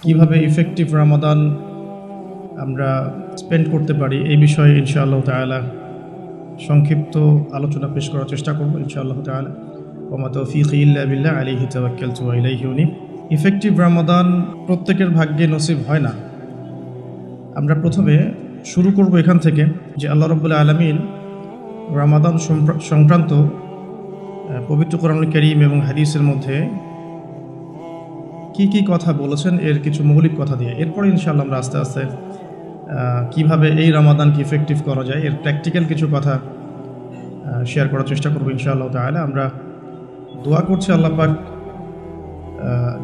কিভাবে ইফেক্টিভ রমাদান আমরা স্পেন্ড করতে পারি এই বিষয়ে ইনশাআল্লাহ তাআলা সংক্ষিপ্ত আলোচনা পেশ করার চেষ্টা করব ইনশাআল্লাহ তাআলা। ওয়া মা তাওফীকি ইল্লা বিল্লাহ আলাইহি তাওয়াক্কালতু ওয়া ইলাইহি উনীব। ইফেক্টিভ রমাদান প্রত্যেকের ভাগ্যে নসিব হয় না। আমরা প্রথমে শুরু করব এখান থেকে যে আল্লাহ রাব্বুল আলামিন রমাদান সংক্রান্ত পবিত্র কোরআনুল কারীম এবং হাদিসের মধ্যে কি কি কথা বলেছেন এর কিছু মৌলিক কথা দিয়ে, এরপরে ইনশাআল্লাহ আমরা আস্তে আস্তে কিভাবে এই রমাদানকে ইফেক্টিভ করা যায় এর প্র্যাকটিক্যাল কিছু কথা শেয়ার করার চেষ্টা করব ইনশাআল্লাহ তাআলা। আমরা দোয়া করছি আল্লাহ পাক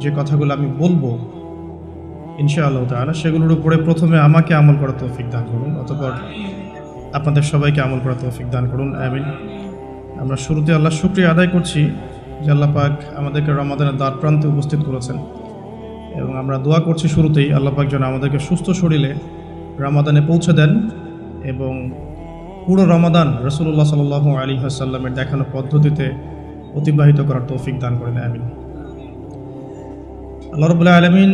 যে কথাগুলো আমি বলবো ইনশাআল্লাহ তাআলা সেগুলোর উপরে প্রথমে আমাকে আমল করার তৌফিক দান করুন, অতঃপর আপনাদের সবাইকে আমল করার তৌফিক দান করুন, আমিন। আমরা শুরুতে আল্লাহর শুকরিয়া আদায় করছি যে আল্লাহ পাক আমাদেরকে রমাদানের দ্বার প্রান্তে উপস্থিত করেছেন, এবং আমরা দোয়া করছি শুরুতেই আল্লাহ পাক যেন আমাদেরকে সুস্থ শরীরে রমাদানে পৌঁছে দেন এবং পুরো রমাদান রাসূলুল্লাহ সাল্লাল্লাহু আলাইহি ওয়াসাল্লামের দেখানো পদ্ধতিতে অতিবাহিত করার তৌফিক দান করেন, আমিন। আল্লাহ রাব্বুল আলামিন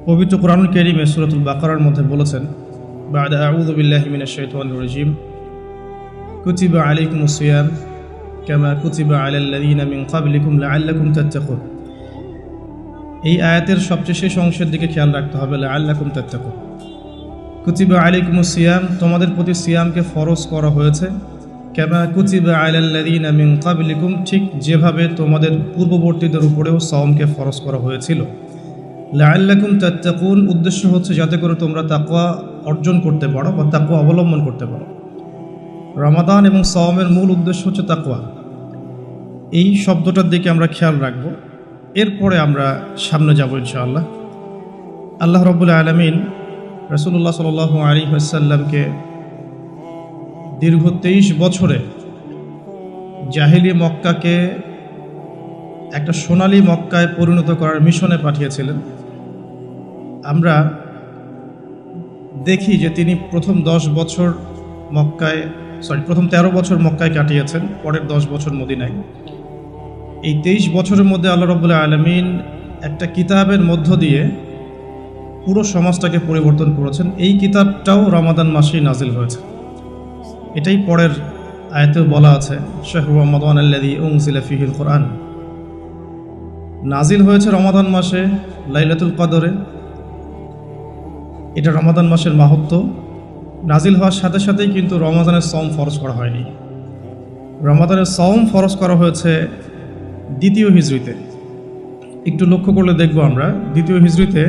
পবিত্র কোরআনুল কারীমে সূরাতুল বাকারার মধ্যে বলেছেন, বা'দা আউযু বিল্লাহি মিনাশ শাইতানির রাজীম, কুতিবা আলাইকুমুস সিয়াম কামা কুতিবা আলাল লাযীনা মিন ক্বাবলিকুম লাআল্লাকুম তাত্তাকুন। এই আয়াতের সবচেয়ে শেষ অংশের দিকে খেয়াল রাখতে হবে, লাআল্লাকুম তাত্তাকুন। কুতিবা আলাইকুমুস সিয়াম, তোমাদের প্রতি সিয়ামকে ফরজ করা হয়েছে, কামা কুতিবা আলাল লাযীনা মিন ক্বাবলিকুম, ঠিক যেভাবে তোমাদের পূর্ববর্তীদের উপরেও সাওমকে ফরজ করা হয়েছিল। লাআল্লাকুম তাত্তাকুন, উদ্দেশ্য হচ্ছে যাতে করে তোমরা তাকওয়া অর্জন করতে পারো বা তাকওয়া অবলম্বন করতে পারো। রমাদান এবং সাওমের মূল উদ্দেশ্য হচ্ছে তাকওয়া। এই শব্দটার দিকে আমরা খেয়াল রাখবো, এরপরে আমরা সামনে যাব ইনশাআল্লাহ। আল্লাহ রাব্বুল আলামিন রাসূলুল্লাহ সাল্লাল্লাহু আলাইহি ওয়াসাল্লামকে দীর্ঘ 23 বছরে জাহিলি মক্কাকে একটা সোনালী মক্কায় পরিণত করার মিশনে পাঠিয়েছিলেন। আমরা দেখি যে তিনি প্রথম 13 বছর মক্কায় কাটিয়েছেন, পরের 10 বছর মদিনায়। এই 23 বছরের মধ্যে আল্লাহ রাব্বুল আলামিন একটা কিতাবের মধ্য দিয়ে পুরো সমাজটাকে পরিবর্তন করেছেন। এই কিতাবটাও রমাদান মাসেই নাজিল হয়েছে। এটাই পরের আয়াতেও বলা আছে, শাহরু রমাদান আল্লাযী উনজিলা ফীহিল কুরআন। নাজিল হয়েছে রমাদান মাসে লাইলাতুল কদরে। এটা রমাদান মাসের মাহাত্ম্য। নাজিল হওয়ার সাথে সাথেই কিন্তু রমাদানের সাওম ফরজ করা হয়নি। রমাদানের সাওম ফরজ করা হয়েছে দ্বিতীয় হিজরিতে। একটু লক্ষ্য করলে দেখব আমরা দ্বিতীয় হিজরিতে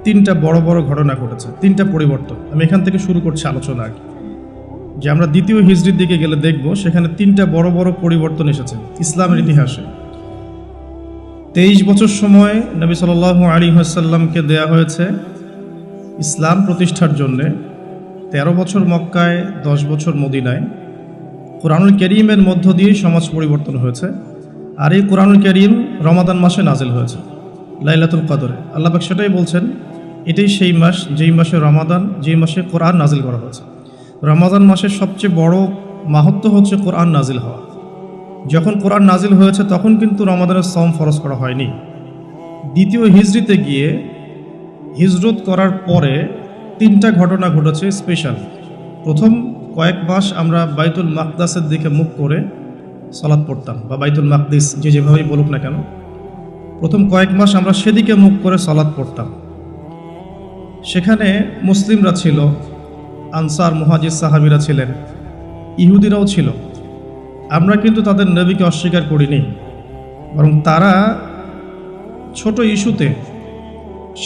3টা বড় বড় ঘটনা ঘটেছে, 3টা পরিবর্তন। আমি এখান থেকে শুরু করছি আলোচনা আগে, যে আমরা দ্বিতীয় হিজরির দিকে গেলে দেখব সেখানে 3টা বড় বড় পরিবর্তন এসেছে ইসলামের ইতিহাসে। 23 বছর সময় নবী সাল্লাল্লাহু আলাইহি ওয়াসাল্লামকে দেয়া হয়েছে ইসলাম প্রতিষ্ঠার জন্যে। 13 বছর মক্কায়, 10 বছর মদিনায়। কোরআনুল কারীমের মধ্য দিয়েই সমাজ পরিবর্তন হয়েছে। আর এই কোরআনুল কারীম রমাদান মাসে নাজিল হয়েছে লাইলাতুল কদরে। আল্লাহ পাক সেটাই বলছেন, এটাই সেই মাস যেই মাসে রমাদান, যেই মাসে কোরআন নাজিল করা হয়েছে। রমাদান মাসের সবচেয়ে বড় মাহাত্ম্য হচ্ছে কোরআন নাজিল হওয়া। যখন কোরআন নাজিল হয়েছে তখন কিন্তু রমাদানের সাওম ফরজ করা হয়নি। দ্বিতীয় হিজরিতে গিয়ে হিজরত করার পরে 3টা ঘটনা ঘটেছে স্পেশাল। প্রথম কয়েক মাস আমরা বাইতুল মাকদাসের দিকে মুখ করে সালাত পড়তাম, বা বাইতুল মাকদিস যে যেভাবেই বলুক না কেন, প্রথম কয়েক মাস আমরা সেদিকে মুখ করে সালাত পড়তাম। সেখানে মুসলিমরা ছিল, আনসার মুহাজির সাহাবীরা ছিলেন, ইহুদিরাও ছিল। আমরা কিন্তু তাদের নবীকে অস্বীকার করিনি, বরং তারা ছোট ইস্যুতে,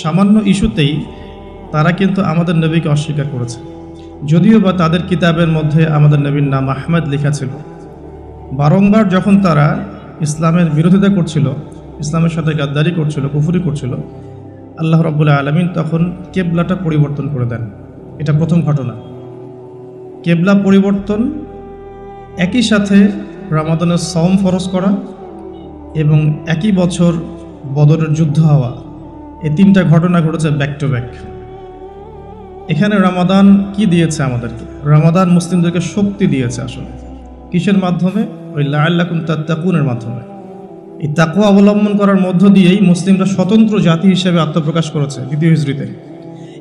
সামান্য ইস্যুতেই তারা কিন্তু আমাদের নবীকে অস্বীকার করেছে। যদিও বা তাদের কিতাবের মধ্যে আমাদের নবীর নাম আহমেদ লেখা ছিল। বারংবার যখন তারা ইসলামের বিরোধিতা করছিল, ইসলামের সাথে গাদ্দারি করছিল, কুফরি করছিল, আল্লাহ রাব্বুল আলামিন তখন কেবলাটা পরিবর্তন করে দেন। এটা প্রথম ঘটনা। কেবলা পরিবর্তন, একই সাথে রমাদানের সাওম ফরজ করা এবং একই বছর বদরের যুদ্ধ হওয়া, এই 3টা ঘটনা ঘটেছে ব্যাক টু ব্যাক। এখানে রমাদান কি দিয়েছে আমাদেরকে? রমাদান মুসলিমদেরকে শক্তি দিয়েছে। আসলে কিসের মাধ্যমে? ওই লাআল্লাকুম তাত্তাকুনের মাধ্যমে। এই তাকওয়া অবলম্বন করার মধ্য দিয়েই মুসলিমরা স্বতন্ত্র জাতি হিসেবে আত্মপ্রকাশ করেছে দ্বিতীয় হিজরিতে।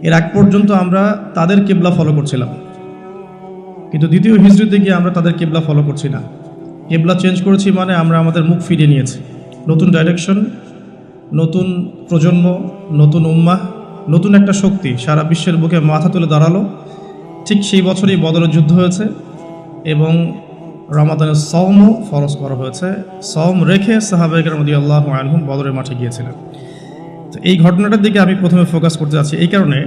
এর আগ পর্যন্ত আমরা তাদের কিবলা ফলো করছিলাম, কিন্তু দ্বিতীয় হিজরিতে গিয়ে আমরা তাদের কিবলা ফলো করছি না। কিবলা চেঞ্জ করেছি মানে আমরা আমাদের মুখ ফিরিয়ে নিয়েছি। নতুন ডাইরেকশন, নতুন প্রজন্ম, নতুন উম্মাহ, নতুন একটা শক্তি সারা বিশ্বের বুকে মাথা তুলে দাঁড়ালো। ঠিক সেই বছরই বদরের যুদ্ধ হয়েছে এবং রমাদানের সওমও ফরজ করা হয়েছে। সওম রেখে সাহাবায়ে কেরাম রাদিয়াল্লাহু আনহুম বদরের মাঠে গিয়েছিলেন। তো এই ঘটনাটার দিকে আমি প্রথমে ফোকাস করতে যাচ্ছি এই কারণে,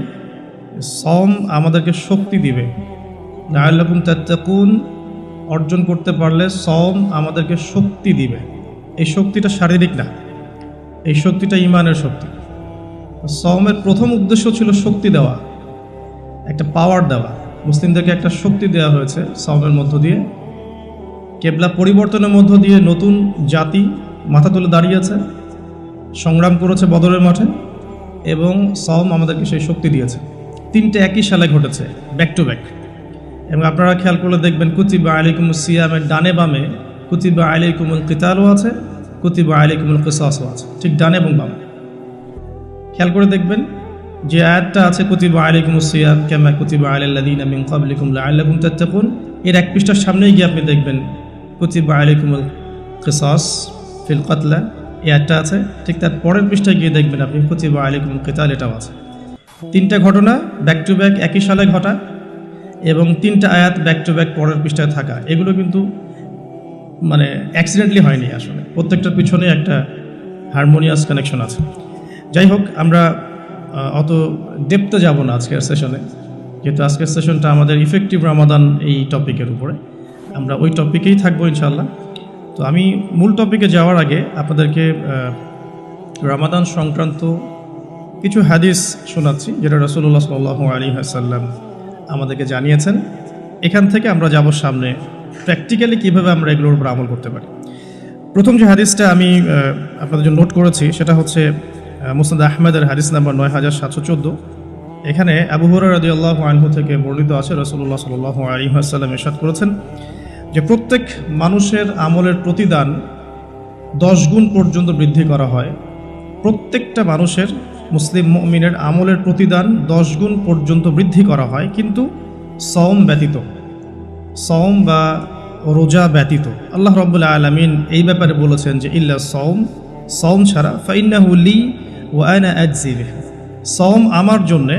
সওম আমাদেরকে শক্তি দিবে। লাআল্লাকুম তাত্তাকুন অর্জন করতে পারলে সওম আমাদেরকে শক্তি দিবে। এই শক্তিটা শারীরিক না, এই শক্তিটা ঈমানের শক্তি। সওমের প্রথম উদ্দেশ্য ছিল শক্তি দেওয়া, একটা পাওয়ার দেওয়া। মুসলিমদেরকে একটা শক্তি দেওয়া হয়েছে সওমের মধ্য দিয়ে। কেবলা পরিবর্তনের মধ্য দিয়ে নতুন জাতি মাথা তুলে দাঁড়িয়েছে, সংগ্রাম করেছে বদরের মাঠে, এবং সওম আমাদেরকে সেই শক্তি দিয়েছে। তিনটে একই সালে ঘটেছে, ব্যাক টু ব্যাক। এবং আপনারা খেয়াল করলে দেখবেন কুতিবা আলাইকুমুস সিয়ামের ডানে বামে কুতিবা আলাইকুমুল কিতালও আছে, কুতিবা আলাইকুমুল কিসাসও আছে, ঠিক ডানে এবং বামে। খেয়াল করে দেখবেন যে আয়াতটা আছে কুতিবা আলাইকুমুস সিয়াম কামা কুতিবা আলাল লাযিনা মিন ক্বাবলিকুম লাআল্লাকুম তাত্তাকুন, এর এক পৃষ্ঠার সামনেই গিয়ে আপনি দেখবেন কুতিবা আলাইকুমুল কিসাস ফিল কাতলা, এই আয়াতটা আছে। ঠিক তার পরের পৃষ্ঠায় গিয়ে দেখবেন আপনি কুতিবা আলাইকুমুল কিতাল, এটাও আছে। তিনটা ঘটনা ব্যাক টু ব্যাক একই সালে ঘটা এবং তিনটা আয়াত ব্যাক টু ব্যাক পরের পৃষ্ঠায় থাকা, এগুলো কিন্তু মানে অ্যাক্সিডেন্টলি হয়নি। আসলে প্রত্যেকটার পিছনে একটা হারমোনিয়াস কানেকশন আছে। যাই হোক, আমরা অত ডেপথে যাব না আজকের সেশনে, যেহেতু আজকের সেশনটা আমাদের ইফেক্টিভ রমাদান এই টপিকের উপরে, আমরা ওই টপিকেই থাকবো ইনশাল্লাহ। তো আমি মূল টপিকে যাওয়ার আগে আপনাদেরকে রমাদান সংক্রান্ত কিছু হাদিস শোনাচ্ছি, যেটা রাসূলুল্লাহ সাল্লাল্লাহু আলাইহি ওয়াসাল্লাম আমাদেরকে জানিয়েছেন। এখান থেকে আমরা যাব সামনে প্র্যাকটিক্যালি কীভাবে আমরা এগুলোর উপর আমল করতে পারি। প্রথম যে হাদিসটা আমি আপনাদের জন্য নোট করেছি সেটা হচ্ছে মুসনাদ আহমেদের হাদিস নাম্বার ৯৭১৪। এখানে আবু হুরায়রা রাদিয়াল্লাহু আনহু থেকে বর্ণিত আছে, রাসূলুল্লাহ সাল্লাল্লাহু আলাইহি ওয়াসাল্লাম ইরশাদ করেছেন যে প্রত্যেক মানুষের আমলের প্রতিদান 10 গুণ পর্যন্ত বৃদ্ধি করা হয়। প্রত্যেকটা মানুষের, মুসলিম মুমিনের আমলের প্রতিদান 10 গুণ পর্যন্ত বৃদ্ধি করা হয়, কিন্তু সওম ব্যতীত, সওম বা রোজা ব্যতীত। আল্লাহ রাব্বুল আলামিন এই ব্যাপারে বলেছেন যে ইল্লা সওম, সওম ছাড়া, ফাইন্নাহু লি ওয়া আনা আজজি বিহি, সওম আমার জন্যে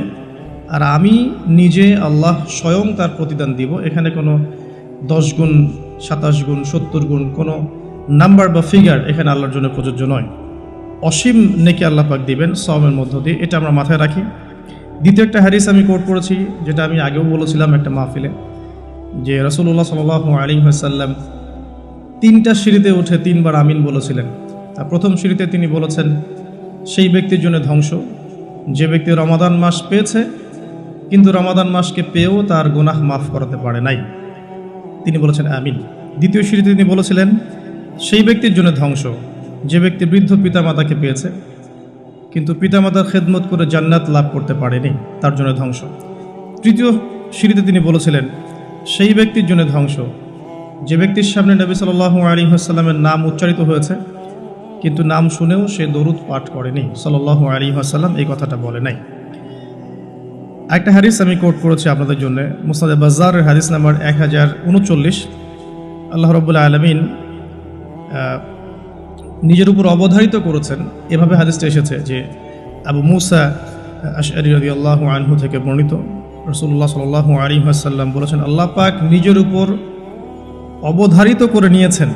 আর আমি নিজে আল্লাহ স্বয়ং তার প্রতিদান দিব। এখানে কোনো 10 গুণ, 27 গুণ, 70 গুণ কোনো নাম্বার বা ফিগার এখানে আল্লাহর জন্য প্রযোজ্য নয়। অসীম নেকি আল্লাহ পাক দিবেন সওমের মধ্য দিয়ে, এটা আমরা মাথায় রাখি। দ্বিতীয় একটা হাদিস আমি কোট করেছি, যেটা আমি আগেও বলেছিলাম একটা মাহফিলে, যে রাসূলুল্লাহ সাল্লাল্লাহু আলাইহি ওয়াসাল্লাম 3টা সিঁড়িতে উঠে 3বার আমিন বলেছিলেন। তা প্রথম সিঁড়িতে তিনি বলেছেন সেই ব্যক্তির জন্য ধ্বংস যে ব্যক্তি রমাদান মাস পেয়েছে কিন্তু রমাদান মাসকে পেয়েও তার গুনাহ মাফ করাতে পারে নাই, তিনি বলেছেন আমিন। দ্বিতীয় সিঁড়িতে তিনি বলেছিলেন সেই ব্যক্তির জন্য ধ্বংস যে ব্যক্তি বৃদ্ধ পিতামাতাকে পেয়েছে কিন্তু পিতামাতার খেদমত করে জান্নাত লাভ করতে পারেনি, তার জন্য ধ্বংস। তৃতীয় সিঁড়িতে তিনি বলেছিলেন সেই ব্যক্তির জন্য ধ্বংস যে ব্যক্তির সামনে নবী সাল্লাল্লাহু আলাইহি ওয়াসাল্লামের নাম উচ্চারিত হয়েছে কিন্তু নাম শুনেও সে দরুদ পাঠ করেনি, সাল্লাল্লাহু আলাইহি ওয়াসাল্লাম এই কথাটা বলে নাই। একটা হাদিস আমি কোট করেছি আপনাদের জন্য, মুসনাদ বাজ্জারের হাদিস নাম্বার 1039। আল্লাহ রাব্বুল আলামিন নিজের উপর অবধারিত করেছেন, এভাবে হাদিসটা এসেছে যে আবু মুসা আশআরী রাদিয়াল্লাহু আনহু থেকে বর্ণিত, রাসূলুল্লাহ সাল্লাল্লাহু আলাইহি ওয়াসাল্লাম বলেছেন আল্লাহ পাক নিজের উপর অবধারিত করে নিয়েছেন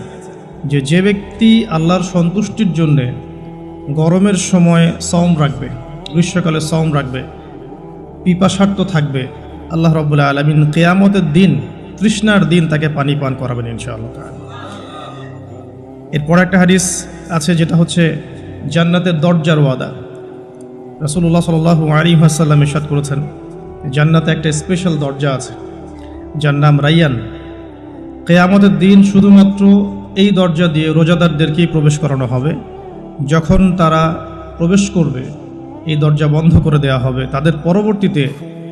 যে যে ব্যক্তি আল্লাহর সন্তুষ্টির জন্য গরমের সময় সওম রাখবে, গ্রীষ্মকালে সওম রাখবে, পিপাসার্ত থাকবে, আল্লাহ রাব্বুল আলামিন কিয়ামতের দিন, তৃষ্ণার দিন তাকে পানি পান করাবেন ইনশাআল্লাহ। এরপর একটা হাদিস আছে যেটা হচ্ছে জান্নাতের দরজার ওয়াদা। রাসূলুল্লাহ সাল্লাল্লাহু আলাইহি ওয়াসাল্লাম ইরশাদ করেছেন জান্নাতে একটা স্পেশাল দরজা আছে যার নাম রাইয়ান। কিয়ামতের দিন শুধুমাত্র এই দরজা দিয়ে রোজাদারদেরকেই প্রবেশ করানো হবে। যখন তারা প্রবেশ করবে এই দরজা বন্ধ করে দেওয়া হবে, তাদের পরবর্তীতে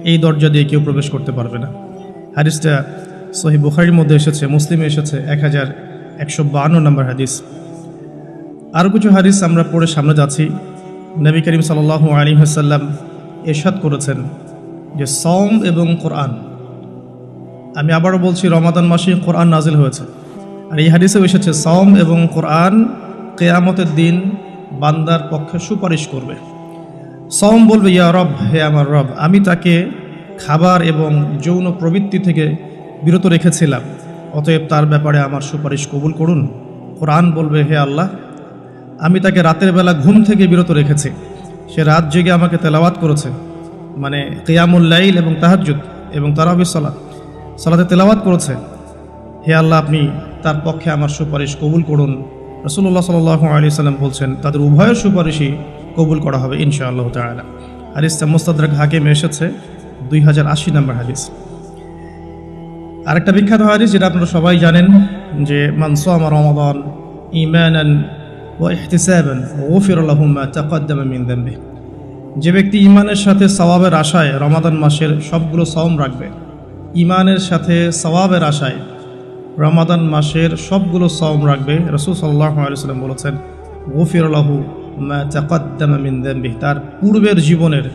এই দরজা দিয়ে কেউ প্রবেশ করতে পারবে না। হাদিসটা সহিহ বুখারীর মধ্যে এসেছে, মুসলিমে এসেছে 1152 নম্বর হাদিস। আরও কিছু হাদিস আমরা পড়ে সামনে যাচ্ছি। নবী করিম সাল্লাল্লাহু আলাইহি ওয়াসাল্লাম ইরশাদ করেছেন যে সওম এবং কোরআন, আমি আবারও বলছি, রমাদান মাসে কোরআন নাজিল হয়েছে। আর এই হাদিসেও এসেছে সওম এবং কোরআন কিয়ামতের দিন বান্দার পক্ষে সুপারিশ করবে। সওম বলবে, ইয়া রব, হে আমার রব, আমি তাকে খাবার এবং যৌন প্রবৃত্তি থেকে বিরত রেখেছিলাম, অতএব তার ব্যাপারে আমার সুপারিশ কবুল করুন। কোরআন বলবে, হে আল্লাহ, আমি তাকে রাতের বেলা ঘুম থেকে বিরত রেখেছি, সে রাত জেগে আমাকে তেলাওয়াত করেছে, মানে কিয়ামুল লাইল এবং তাহাজ্জুদ এবং তারাবির সালাতে তেলাওয়াত করেছে। হে আল্লাহ, আপনি তার পক্ষে আমার সুপারিশ কবুল করুন। রাসূলুল্লাহ সাল্লাল্লাহু আলাইহি ওয়াসাল্লাম বলছেন তাদের উভয়ের সুপারিশই কবুল করা হবে ইনশাআল্লাহ তাআলা। হাদিসটা মুস্তাদরাক হাকিমে এসেছে 2080 নম্বর হাদিস। আরেকটা বিখ্যাত হাদিস যেটা আপনারা সবাই জানেন, যে মান সামা রমাদান ঈমানান ওয়া ইহতিসাবান গুফিরা লাহু মা তাকদ্দামা মিন যামবিহি, যে ব্যক্তি ঈমানের সাথে সওয়াবের আশায় রমাদান মাসের সবগুলো সওম রাখবে, ঈমানের সাথে সওয়াবের আশায় রমাদান মাসের সবগুলো সওম রাখবে, রাসূল সাল্লাল্লাহু আলাইহি ওয়াসাল্লাম বলেছেন গুফিরা লাহু মা তাকদ্দামা মিন যামবিহি, তার পূর্বের জীবনের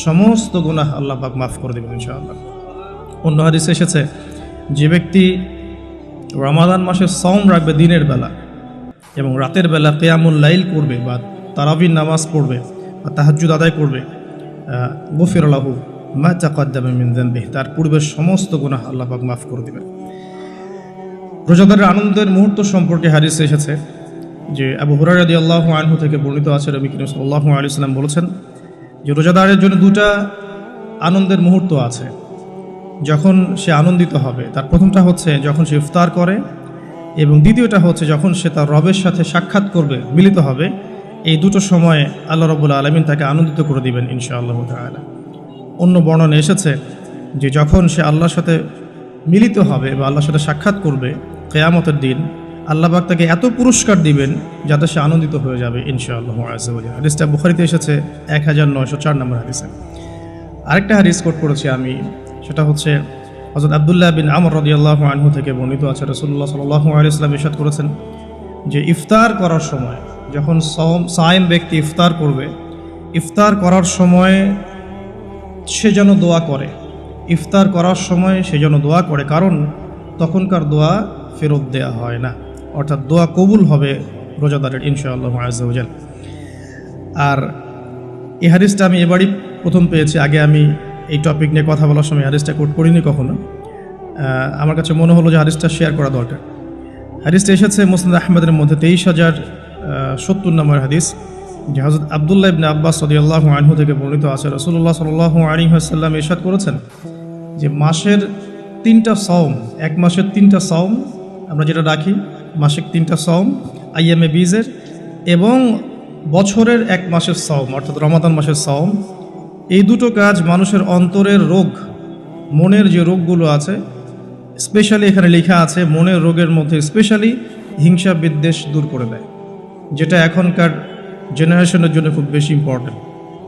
সমস্ত গুনাহ আল্লাহ পাক মাফ করে দেবেন ইনশাআল্লাহ। অন্য হাদিসে এসেছে যে ব্যক্তি রমাদান মাসের সওম রাখবে দিনের বেলা এবং রাতের বেলা কিয়ামুল লাইল করবে বা তারাবির নামাজ পড়বে বা তাহাজ্জুদ আদায় করবে, গুফিরা লাহু মা তাকদ্দামা মিন যামবিহি, তার পূর্বের সমস্ত গুনাহ আল্লাহ পাক মাফ করে দেবেন। রোজাদারের আনন্দের মুহূর্ত সম্পর্কে হাদিসে এসেছে যে আবু হুরায়রা রাদিয়াল্লাহু আনহু থেকে বর্ণিত আছে, নবী করিম সাল্লাল্লাহু আলাইহি ওয়াসাল্লাম বলেছেন যে রোজাদারের জন্য দুটা আনন্দের মুহূর্ত আছে যখন সে আনন্দিত হবে। তার প্রথমটা হচ্ছে যখন সে ইফতার করে এবং দ্বিতীয়টা হচ্ছে যখন সে তার রবের সাথে সাক্ষাৎ করবে, মিলিত হবে। এই দুটো সময়ে আল্লাহ রাব্বুল আলামিন তাকে আনন্দিত করে দিবেন ইনশাআল্লাহ তাআলা। অন্য বর্ণনা এসেছে যে যখন সে আল্লাহর সাথে মিলিত হবে বা আল্লাহর সাথে সাক্ষাৎ করবে কিয়ামতের দিন, আল্লাহ পাক তাকে এত পুরস্কার দিবেন যাতে সে আনন্দিত হয়ে যাবে ইনশাআল্লাহ আযজা ওয়া জাল্লা। হাদিসটা বুখারীতে এসেছে 1904 নম্বর হাদিসে। আরেকটা হাদিস কোট করেছি আমি, সেটা হচ্ছে হযরত আব্দুল্লাহ বিন আমর রাদিয়াল্লাহু আনহু থেকে বর্ণিত আছে, রাসূলুল্লাহ সাল্লাল্লাহু আলাইহি ওয়াসাল্লাম ইরশাদ করেছেন যে ইফতার করার সময় যখন সায়েম ব্যক্তি ইফতার করবে, ইফতার করার সময় সে যেন দোয়া করে, ইফতার করার সময় সে যেন দোয়া করে, কারণ তখনকার দোয়া ফেরত দেয়া হয় না, অর্থাৎ দোয়া কবুল হবে রোজাদারের ইনশাআল্লাহ আযজা ওয়া জাল্লা। আর এই হাদিসটা আমি এবারই প্রথম পেয়েছি, আগে আমি এই টপিক নিয়ে কথা বলার সময় হাদিসটা কোট করিনি কখনো। আমার কাছে মনে হলো যে হাদিসটা শেয়ার করা দরকার। হাদিসটা এসেছে মুসনাদ আহমদের মধ্যে 23,070 নম্বর হাদিস, যে হযরত আব্দুল্লাহ ইবনে আব্বাস রাদিয়াল্লাহু আনহু থেকে বর্ণিত আছে, রাসূলুল্লাহ সাল্লাল্লাহু আলাইহি ওয়াসাল্লাম ইরশাদ করেছেন যে মাসের 3টা সওম, এক মাসের 3টা সওম আমরা যেটা রাখি, মাসিক 3টা সওম আইয়ামে বীজের, এবং বছরের এক মাসের সওম অর্থাৎ রমাদান মাসের সওম, এই দুটো কাজ মানুষের অন্তরের রোগ, মনের যে রোগগুলো আছে, স্পেশালি এখানে লেখা আছে মনের রোগের মধ্যে স্পেশালি হিংসা বিদ্বেষ দূর করে দেয়, যেটা এখনকার জেনারেশনের জন্য খুব বেশি ইম্পর্টেন্ট।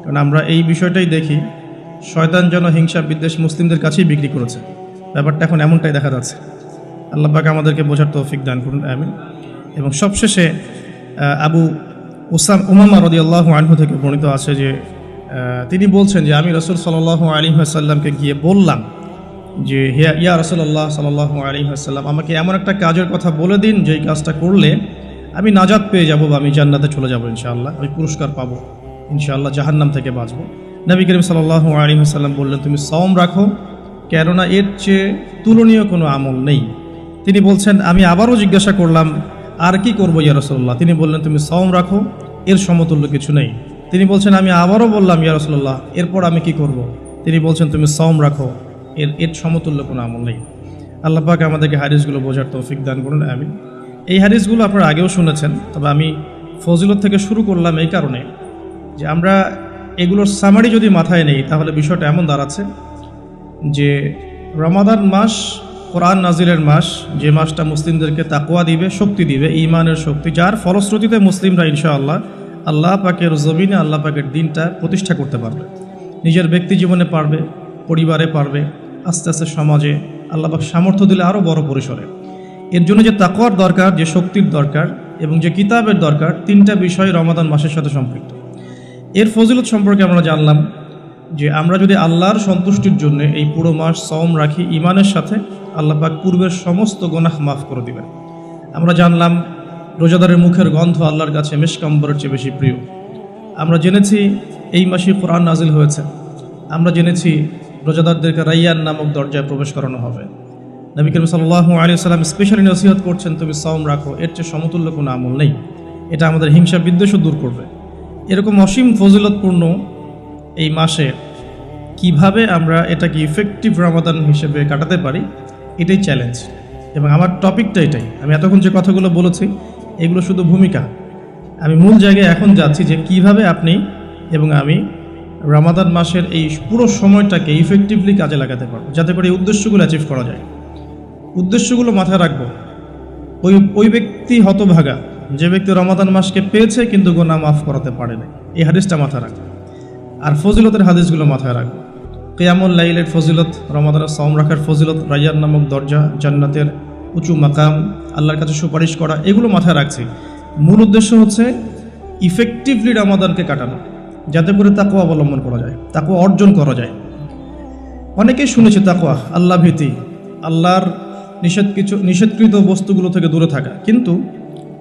কারণ আমরা এই বিষয়টাই দেখি, শয়তান যেন হিংসা বিদ্বেষ মুসলিমদের কাছেই বিক্রি করেছে, ব্যাপারটা এখন এমনটাই দেখা যাচ্ছে। আল্লাহ পাক আমাদেরকে বোঝার তৌফিক দান করুন, আমিন। এবং সবশেষে আবু উমামা রাদিয়াল্লাহু আনহু থেকে বর্ণিত আছে যে তিনি বলছেন যে আমি রাসূল সাল্লাল্লাহু আলাইহি ওয়াসাল্লামকে গিয়ে বললাম যে ইয়া রাসূলুল্লাহ সাল্লাল্লাহু আলাইহি ওয়াসাল্লাম, আমাকে এমন একটা কাজের কথা বলে দিন যেই কাজটা করলে আমি নাজাত পেয়ে যাব বা আমি জান্নাতে চলে যাব ইনশাআল্লাহ, আমি পুরস্কার পাবো ইনশাআল্লাহ, জাহান্নাম থেকে বাঁচবো। নবী করিম সাল্লাল্লাহু আলাইহি ওয়াসাল্লাম বললেন তুমি সওম রাখো, কেননা এর চেয়ে তুলনীয় কোনো আমল নেই। তিনি বলছেন আমি আবারও জিজ্ঞাসা করলাম আর কি করবো ইয়া রাসূলুল্লাহ, তিনি বললেন তুমি সওম রাখো, এর সমতুল্য কিছু নেই। তিনি বলছেন আমি আবারও বললাম ইয়া রাসূলুল্লাহ, এরপর আমি কি করব? তিনি বলছেন তুমি সওম রাখো, এর সমতুল্য কোনো আমল নেই। আল্লাহ পাক আমাদেরকে হাদিসগুলো বোঝার তৌফিক দান করুন, আমিন। এই হাদিসগুলো আপনারা আগেও শুনেছেন, তবে আমি ফজিলত থেকে শুরু করলাম এই কারণে যে আমরা এগুলোর সামারি যদি মাথায় নেই তাহলে বিষয়টা এমন দাঁড়াচ্ছে যে রমাদান মাস কোরআন নাজিলের মাস, যে মাসটা মুসলিমদেরকে তাকওয়া দিবে, শক্তি দিবে, ঈমানের শক্তি, যার ফলশ্রুতিতে মুসলিমরা ইনশাআল্লাহ আল্লাহ পাকের জমিনে আল্লাহ পাকের দিনটা প্রতিষ্ঠা করতে পারবে, নিজের ব্যক্তি জীবনে পারবে, পরিবারে পারবে, আস্তে আস্তে সমাজে আল্লাহ পাক সামর্থ্য দিলে আরও বড় পরিসরে। এর জন্য যে তাকওয়ার দরকার, যে শক্তির দরকার, এবং যে কিতাবের দরকার, তিনটা বিষয় রমাদান মাসের সাথে সম্পৃক্ত। এর ফজিলত সম্পর্কে আমরা জানলাম যে আমরা যদি আল্লাহর সন্তুষ্টির জন্য এই পুরো মাস সওম রাখি, ঈমানের সাথে আল্লাহ পাক পূর্বের সমস্ত গুনাহ মাফ করে দিবেন। আমরা জানলাম রোজাদারের মুখের গন্ধ আল্লাহর কাছে মিশক আম্বরের চেয়ে বেশি প্রিয়। আমরা জেনেছি এই মাসে কোরআন নাজিল হয়েছে। আমরা জেনেছি রোজাদারদেরকে রাইয়ান নামক দরজায় প্রবেশ করানো হবে। নবী করিম সাল্লাল্লাহু আলাইহি ওয়াসাল্লাম স্পেশালি নসিহত করছেন, তুমি সওম রাখো, এর চেয়ে সমতুল্য কোনো আমল নেই। এটা আমাদের হিংসা বিদ্বেষও দূর করবে। এরকম অসীম ফজিলতপূর্ণ এই মাসে কিভাবে আমরা এটাকে ইফেক্টিভ রমাদান হিসেবে কাটাতে পারি, এটাই চ্যালেঞ্জ। এবং আমার টপিকটা এটাই। আমি এতক্ষণ যে কথাগুলো বলেছি এগুলো শুধু ভূমিকা। আমি মূল জায়গায় এখন যাচ্ছি যে কিভাবে আপনি এবং আমি রমাদান মাসের এই পুরো সময়টাকে ইফেক্টিভলি কাজে লাগাতে পারবো, যাতে করে এই উদ্দেশ্যগুলো অ্যাচিভ করা যায়। উদ্দেশ্যগুলো মাথায় রাখবো। ওই ব্যক্তি হতভাগা যে ব্যক্তি রমাদান মাসকে পেয়েছে কিন্তু গুনাহ মাফ করাতে পারে না, এই হাদিসটা মাথায় রাখবো। আর ফজিলতের হাদিসগুলো মাথায় রাখবো। কিয়ামুল লাইলের ফজিলত, রমাদানের সওম রাখার ফজিলত, রাইয়ান নামক দরজা, জান্নাতের উঁচু মাকাম, আল্লাহর কাছে সুপারিশ করা, এগুলো মাথায় রাখছি। মূল উদ্দেশ্য হচ্ছে ইফেক্টিভলি রমাদানকে কাটানো, যাতে করে তাকওয়া অবলম্বন করা যায়, তাকওয়া অর্জন করা যায়। অনেকেই শুনেছে তাকওয়া, আল্লাহ ভীতি, আল্লাহর নিষেধকৃত বস্তুগুলো থেকে দূরে থাকা, কিন্তু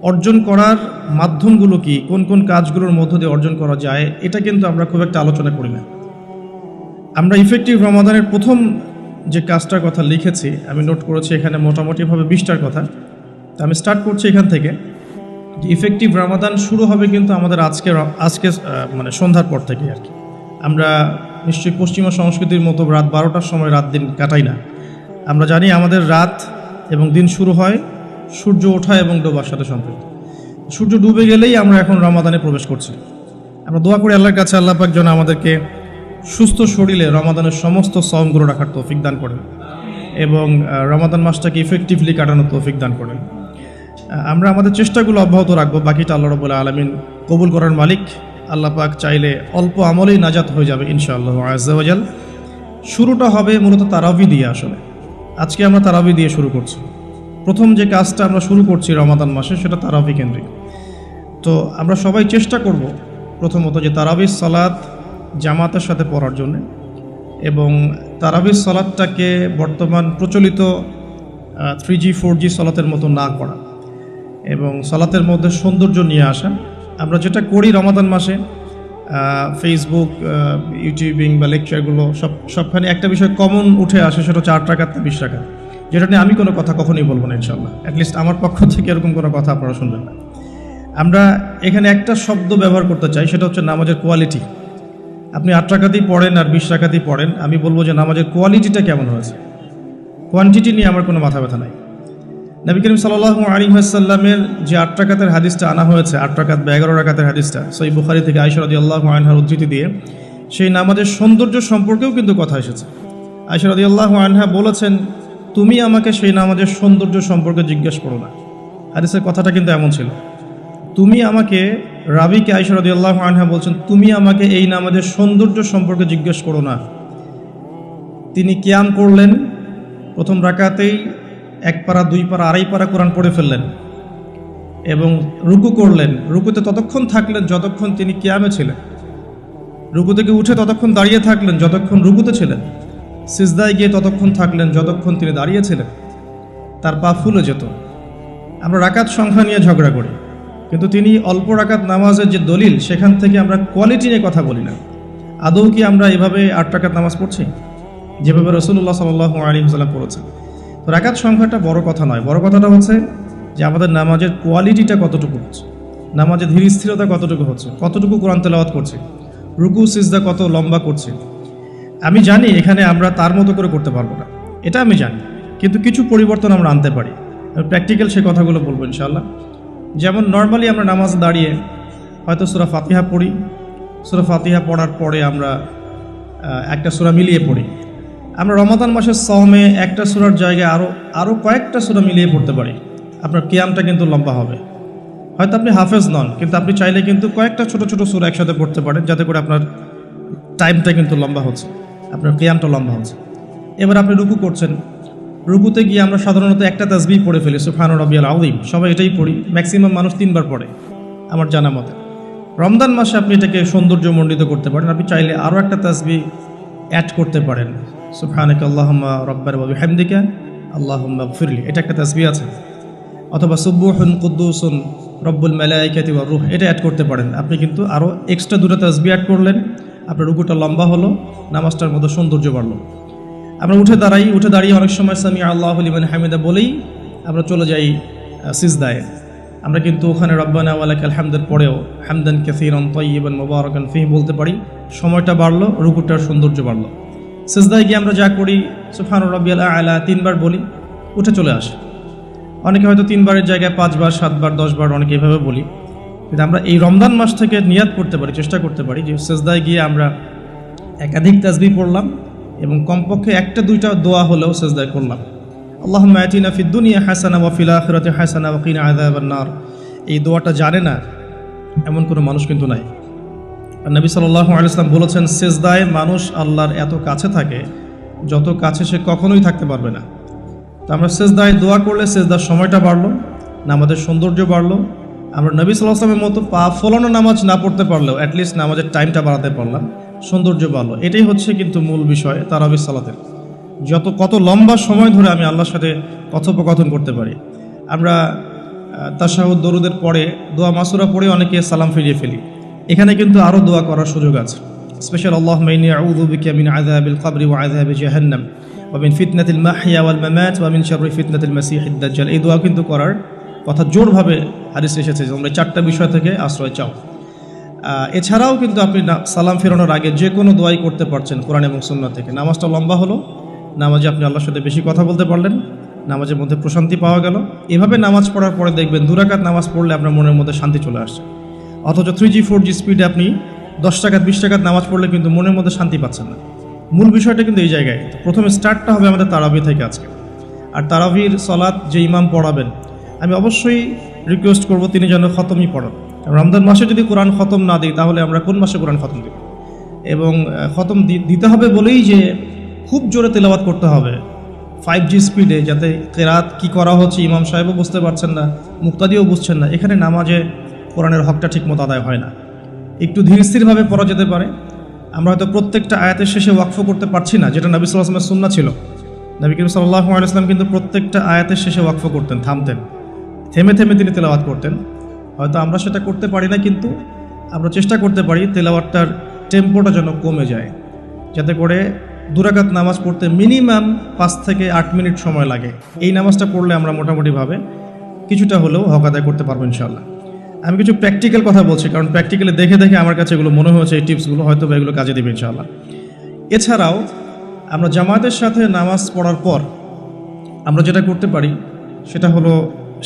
অর্জন করার মাধ্যমগুলো কি, কোন কোন কাজগুলোর মধ্য দিয়ে অর্জন করা যায়, এটা কিন্তু আমরা খুব একটা আলোচনা করি না। আমরা ইফেক্টিভ রমাদানের প্রথম যে কাজটার কথা লিখেছি, আমি নোট করেছি এখানে মোটামুটিভাবে 20টার কথা। তো আমি স্টার্ট করছি এখান থেকে যে ইফেক্টিভ রমাদান শুরু হবে কিন্তু আমাদের আজকে মানে সন্ধ্যার পর থেকে আর কি। আমরা নিশ্চয়ই পশ্চিমা সংস্কৃতির মতো রাত 12টার সময় রাত দিন কাটাই না। আমরা জানি আমাদের রাত এবং দিন শুরু হয় সূর্য ওঠা এবং ডোবার সাথে সম্পৃক্ত। সূর্য ডুবে গেলেই আমরা এখন রমাদানে প্রবেশ করছি। আমরা দোয়া করি আল্লাহর কাছে, আল্লাহ পাক যেন আমাদেরকে সুস্থ শরীরে রমাদানের সমস্ত সওমগুলো রাখার তৌফিক দান করেন এবং রমাদান মাসটাকে ইফেক্টিভলি কাটানোর তৌফিক দান করেন। আমরা আমাদের চেষ্টাগুলো অব্যাহত রাখবো, বাকিটা আল্লাহ রাব্বুল আলামিন কবুল করার মালিক। আল্লাহ পাক চাইলে অল্প আমলেই নাজাত হয়ে যাবে ইনশাআল্লাহ আযজা ওয়া জাল। শুরুটা হবে মূলত তারাবি দিয়ে। আসলে আজকে আমরা তারাবি দিয়ে শুরু করছি। প্রথম যে কাজটা আমরা শুরু করছি রমাদান মাসে, সেটা তারাবি কেন্দ্রিক। তো আমরা সবাই চেষ্টা করব প্রথমত যে তারাবির সালাত জামাতের সাথে পড়ার জন্য, এবং তারাবির সালাতটাকে বর্তমান প্রচলিত 3G 4G সালাতের মতো না করা এবং সালাতের মধ্যে সৌন্দর্য নিয়ে আসা। আমরা যেটা করি রমাদান মাসে ফেসবুক, ইউটিউবিং বা লেকচারগুলো সবখানে একটা বিষয় কমন উঠে আসে, সেটা 4 রাকাত না 20 রাকাত, যেটা নিয়ে আমি কোনো কথা কখনোই বলবো না ইনশাল্লাহ। অ্যাটলিস্ট আমার পক্ষ থেকে এরকম কোনো কথা আপনারা শুনবেন না। আমরা এখানে একটা শব্দ ব্যবহার করতে চাই, সেটা হচ্ছে নামাজের কোয়ালিটি। আপনি 8 রাকাতই পড়েন আর 20 রাকাতই পড়েন, আমি বলবো যে নামাজের কোয়ালিটিটা কেমন হয়েছে। কোয়ান্টিটি নিয়ে আমার কোনো মাথা ব্যথা নাই। নবী করিম সাল্লাল্লাহু আলাইহি ওয়াসাল্লামের যে 8 রাকাতের হাদিসটা আনা হয়েছে, 8 রাকাত বা 11 রাকাতের হাদিসটা সহিহ বুখারী থেকে আয়েশা রাদিয়াল্লাহু আনহার উদ্ধৃতি দিয়ে, সেই নামাজের সৌন্দর্য সম্পর্কেও কিন্তু কথা এসেছে। আয়েশা রাদিয়াল্লাহু আনহা বলেছেন, তুমি আমাকে সেই নামাজের সৌন্দর্য সম্পর্কে জিজ্ঞেস করো না। হাদিসের কথাটা কিন্তু এমন ছিল, তুমি আমাকে, রাবিকে আয়েশা রাদিয়াল্লাহু আনহা বলছেন, তুমি আমাকে এই নামাজের সৌন্দর্য সম্পর্কে জিজ্ঞেস করো না। তিনি কিয়াম করলেন, প্রথম রাকাতেই 1 পারা 2 পারা 2.5 পারা কোরআন পড়ে ফেললেন এবং রুকু করলেন। রুকুতে ততক্ষণ থাকলেন যতক্ষণ তিনি কিয়ামে ছিলেন। রুকু থেকে উঠে ততক্ষণ দাঁড়িয়ে থাকলেন যতক্ষণ রুকুতে ছিলেন। সিজদায় গিয়ে ততক্ষণ থাকলেন যতক্ষণ তিনি দাঁড়িয়েছিলেন। তার পা ফুলে যেত। আমরা রাকাত সংখ্যা নিয়ে ঝগড়া করি, কিন্তু তিনি অল্প রাকাত নামাজের যে দলিল, সেখান থেকে আমরা কোয়ালিটি নিয়ে কথা বলি না। আদৌ কি আমরা এভাবে 8 রাকাত নামাজ পড়ছি যেভাবে রাসূলুল্লাহ সাল্লাল্লাহু আলাইহি ওয়াসাল্লাম পড়েছেন? তো রাকাত সংখ্যাটা বড় কথা নয়, বড় কথাটা হচ্ছে যে আমাদের নামাজের কোয়ালিটিটা কতটুকু হচ্ছে, নামাজের ধীর স্থিরতা কতটুকু হচ্ছে, কতটুকু কোরআন তেলাওয়াত করছি, রুকু সিজদা কত লম্বা করছি। আমি জানি এখানে আমরা তার মতো করে করতে পারবো না, এটা আমি জানি, কিন্তু কিছু পরিবর্তন আমরা আনতে পারি। প্র্যাকটিক্যাল সে কথাগুলো বলবো ইনশাআল্লাহ। যেমন নর্মালি আমরা নামাজ দাঁড়িয়ে হয়তো সূরা ফাতিহা পড়ি, সূরা ফাতিহা পড়ার পরে আমরা একটা সূরা মিলিয়ে পড়ি। আমরা রমাদান মাসের সওমে একটা সূরার জায়গায় আরও কয়েকটা সূরা মিলিয়ে পড়তে পারি। আপনার কিয়ামটা কিন্তু লম্বা হবে। হয়তো আপনি হাফেজ নন, কিন্তু আপনি চাইলে কিন্তু কয়েকটা ছোট ছোট সূরা একসাথে পড়তে পারেন, যাতে করে আপনার টাইমটা কিন্তু লম্বা হচ্ছে, আপনার কিয়ামটা লম্বা হচ্ছে। এবার আপনি রুকু করছেন, রুকুতে গিয়ে আমরা সাধারণত একটা তাসবিহ পড়ে ফেলি, সুবহান রাব্বিয়াল আযীম, সবাই এটাই পড়ি, ম্যাক্সিমাম মানুষ 3 বার পড়ে আমার জানা মতে। রমজান মাসে আপনি এটাকে সৌন্দর্যমণ্ডিত করতে পারেন, আপনি চাইলে আরও একটা তাসবিহ অ্যাড করতে পারেন, সুবহানাকা আল্লাহুম্মা রাব্বানা ওয়া বিহামদিকা আল্লাহুম্মা গফিরলি, এটা একটা তাসবিহ আছে। অথবা সুবহুন কুদ্দুসুন রব্বুল মালাইকাতি ওয়ার রূহ, এটা অ্যাড করতে পারেন। আপনি কিন্তু আরও এক্সট্রা 2টা তাসবিহ অ্যাড করলেন, আপনার রুকুটা লম্বা হলো, নামাজটার মধ্যে সৌন্দর্য বাড়লো। আমরা উঠে দাঁড়িয়ে অনেক সময় সামি আল্লাহু লিমান হামিদা বলেই আমরা চলে যাই সিজদায়। আমরা কিন্তু ওখানে রব্বানা ওয়া লাকাল হামদের পরেও হামদান কাসীরান তাইয়িবান মুবারাকান ফীহি বলতে পারি, সময়টা বাড়লো, রুকুটার সৌন্দর্য বাড়লো। সিজদায় গিয়ে আমরা যা করি সুবহান রাব্বিয়াল আ'লা 3 বার বলি, উঠে চলে আসে। অনেকে হয়তো 3 বারের জায়গায় 5 বার, 7 বার, 10 বার অনেকে এভাবে বলি। কিন্তু আমরা এই রমজান মাস থেকে নিয়াত করতে পারি, চেষ্টা করতে পারি যে সিজদায় গিয়ে আমরা একাধিক তাসবিহ পড়লাম এবং কমপক্ষে 1-2টা দোয়া হলেও সিজদায় করলাম। আল্লাহুম্মা আতিনা ফিদ দুনিয়া হাসানা ওয়া ফিল আখিরাতি হাসানা ওয়া কিনা আযাবান নার। এই দোয়াটা জানে না এমন কোনো মানুষ কিন্তু নাই। আর নবী সাল্লাল্লাহু আলাইহি ওয়াসাল্লাম বলেছেন, সিজদায় মানুষ আল্লাহর এত কাছে থাকে যত কাছে সে কখনোই থাকতে পারবে না। তো আমরা সিজদায় দোয়া করলে সিজদার সময়টা বাড়লো, নামাজের সৌন্দর্য বাড়লো। আমরা নবী সাল্লাল্লাহু আলাইহি ওয়াসাল্লামের মতো পা ফলানো নামাজ না পড়তে পারলেও অ্যাটলিস্ট নামাজের টাইমটা বাড়াতে পারলাম, সৌন্দর্য বাড়লো। এটাই হচ্ছে কিন্তু মূল বিষয় তারাবির সালাতের। কত লম্বা সময় ধরে আমি আল্লাহর সাথে কথোপকথন করতে পারি। আমরা তাশাহুদ দরুদের পরে দোয়া মাসুরা পড়ে অনেকে সালাম ফিরিয়ে ফেলি, এখানে কিন্তু আরও দোয়া করার সুযোগ আছে। স্পেশাল আল্লাহুম্মা ইন্নী আউযু বিকা মিন আযাবিল কবরি ওয়া আযাবি জাহান্নাম ওয়া মিন ফিতনাতিল মাহইয়া ওয়াল মামাত ওয়া মিন শাররি ফিতনাতিল মাসিহিদ দাজ্জাল। এই দোয়া কিন্তু করার কথা জোরভাবে হাদিসে এসেছে যে তোমরা 4টা বিষয় থেকে আশ্রয় চাও। এছাড়াও কিন্তু আপনি সালাম ফেরানোর আগে যে কোনো দোয়াই করতে পারছেন কোরআন এবং সুন্নাহ থেকে। নামাজটা লম্বা হলো, নামাজে আপনি আল্লাহর সাথে বেশি কথা বলতে পারলেন, নামাজের মধ্যে প্রশান্তি পাওয়া গেল। এভাবে নামাজ পড়ার পরে দেখবেন 2 রাকাত নামাজ পড়লে আপনার মনের মধ্যে শান্তি চলে আসছে। অথচ 3G 4G স্পিডে আপনি 10 রাকাত 20 রাকাত নামাজ পড়লে কিন্তু মনের মধ্যে শান্তি পাচ্ছেন না। মূল বিষয়টা কিন্তু এই জায়গায়। প্রথমে স্টার্টটা হবে আমাদের তারাবি থেকে আজকে। আর তারাবির সালাত যে ইমাম পড়াবেন, আমি অবশ্যই রিকোয়েস্ট করব তিনি যেন খতমই পড়ান। রমজান মাসে যদি কোরআন খতম না দিই তাহলে আমরা কোন মাসে কোরআন খতম দিব? এবং খতম দিতে হবে বলেই যে খুব জোরে তেলাওয়াত করতে হবে 5G স্পিডে, যাতে কেরাত কি করা হচ্ছে ইমাম সাহেবও বুঝতে পারছেন না, মুক্তাদিও বুঝছেন না। এখানে নামাজে কোরআনের হকটা ঠিকমতো আদায় হয় না। একটু ধীর স্থিরভাবে পড়া যেতে পারে। আমরা হয়তো প্রত্যেকটা আয়াতের শেষে ওয়াকফ করতে পারছি না, যেটা নবী সাল্লাল্লাহু আলাইহি ওয়াসাল্লামের সুন্নাহ ছিল। নবী করিম সাল্লাল্লাহু আলাইহি ওয়াসাল্লাম কিন্তু প্রত্যেকটা আয়াতের শেষে ওয়াকফ করতেন, থামতেন, থেমে থেমে তিনি তেলাওয়াত করতেন। হয়তো আমরা সেটা করতে পারি না, কিন্তু আমরা চেষ্টা করতে পারি তেলাওয়াতটার টেম্পোটা যেন কমে যায়, যাতে করে 2 রাকাত নামাজ পড়তে মিনিমাম 5 থেকে 8 মিনিট সময় লাগে। এই নামাজটা পড়লে আমরা মোটামুটিভাবে কিছুটা হলেও হক আদায় করতে পারবো ইনশাআল্লাহ। আমি কিছু প্র্যাকটিক্যাল কথা বলছি, কারণ প্র্যাকটিক্যালি দেখে দেখে আমার কাছে এগুলো মনে হয়েছে, এই টিপসগুলো হয়তো এগুলো কাজে দেবে ইনশাআল্লাহ। এছাড়াও আমরা জামাতের সাথে নামাজ পড়ার পর আমরা যেটা করতে পারি সেটা হলো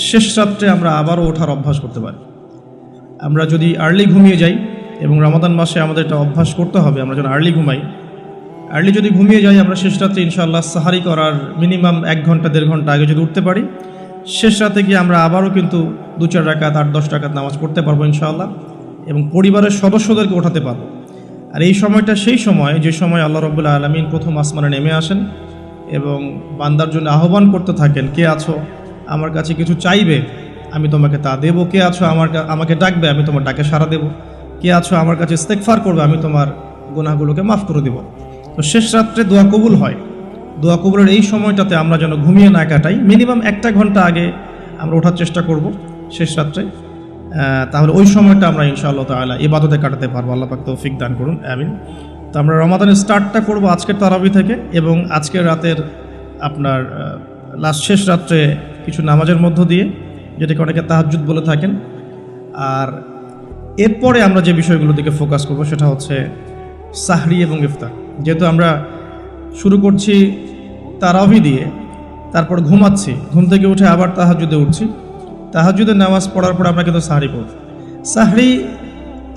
শেষ রাত্রে আমরা আবারও ওঠার অভ্যাস করতে পারি। আমরা যদি আর্লি ঘুমিয়ে যাই, এবং রমাদান মাসে আমাদের এটা অভ্যাস করতে হবে, আমরা যেন আর্লি ঘুমাই। আর্লি যদি ঘুমিয়ে যাই আমরা শেষ রাত্রে ইনশাআল্লাহ সাহারি করার মিনিমাম 1 ঘন্টা 1.5 ঘন্টা আগে যদি উঠতে পারি, শেষ রাতে গিয়ে আমরা আবারও কিন্তু 2-4 রাকাত 8-10 রাকাত নামাজ পড়তে পারবো ইনশাআল্লাহ, এবং পরিবারের সদস্যদেরকে ওঠাতে পারবো। আর এই সময়টা সেই সময় যে সময় আল্লাহ রাব্বুল আলামিন প্রথম আসমানে নেমে আসেন এবং বান্দার জন্য আহ্বান করতে থাকেন, কে আছো আমার কাছে কিছু চাইবে আমি তোমাকে তা দেব, কে আছো আমাকে ডাকবে আমি তোমার ডাকে সাড়া দেব, কে আছো আমার কাছে ইস্তেগফার করবে আমি তোমার গুনাহগুলোকে মাফ করে দেব। তো শেষ রাত্রে দোয়া কবুল হয়। দোয়া কবুলের এই সময়টাতে আমরা যেন ঘুমিয়ে না কাটাই, মিনিমাম 1 ঘন্টা আগে আমরা ওঠার চেষ্টা করব শেষ রাত্রে। তাহলে ওই সময়টা আমরা ইনশাআল্লাহ তাআলা ইবাদতে কাটাতে পারবো। আল্লাহ পাক তৌফিক দান করুন, আমিন। তো আমরা রমাদানের স্টার্টটা করব আজকের তারাবি থেকে, এবং আজকের রাতের আপনার শেষ রাত্রে কিছু নামাজের মধ্য দিয়ে, যেটাকে অনেকে তাহাজ্জুদ বলে থাকেন। আর এরপরে আমরা যে বিষয়গুলো দিকে ফোকাস করব সেটা হচ্ছে সাহরি এবং ইফতার। যেহেতু আমরা শুরু করছি তারাবি দিয়ে, তারপর ঘুমাচ্ছি, ঘুম থেকে উঠে আবার তাহাজ্জুদে উঠছি, তাহাজ্জুদের নামাজ পড়ার পর আমরা কিন্তু সাহরি করব। সাহরি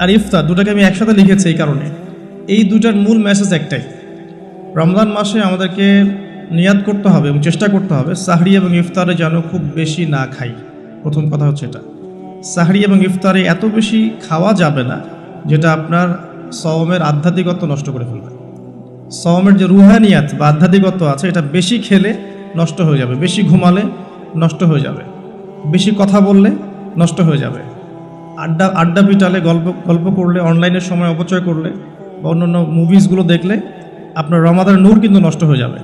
আর ইফতার দুটাকে আমি একসাথে লিখেছি এই কারণে, এই দুটার মূল মেসেজ একটাই। রমজান মাসে আমাদেরকে নিয়াত করতে হবে এবং চেষ্টা করতে হবে সাহরি এবং ইফতারে যেন খুব বেশি না খাই। প্রথম কথা হচ্ছে এটা, সাহরি এবং ইফতারে এত বেশি খাওয়া যাবে না যেটা আপনার সওমের আধ্যাত্মিকত্ব নষ্ট করে ফেলবে। সওমের যে রুহানিয়াত বা আধ্যাত্মিকত্ব আছে, এটা বেশি খেলে নষ্ট হয়ে যাবে, বেশি ঘুমালে নষ্ট হয়ে যাবে, বেশি কথা বললে নষ্ট হয়ে যাবে, আড্ডা পিটালে গল্প করলে, অনলাইনের সময় অপচয় করলে বা অন্যান্য মুভিজগুলো দেখলে আপনার রমাদানের নূর কিন্তু নষ্ট হয়ে যাবে।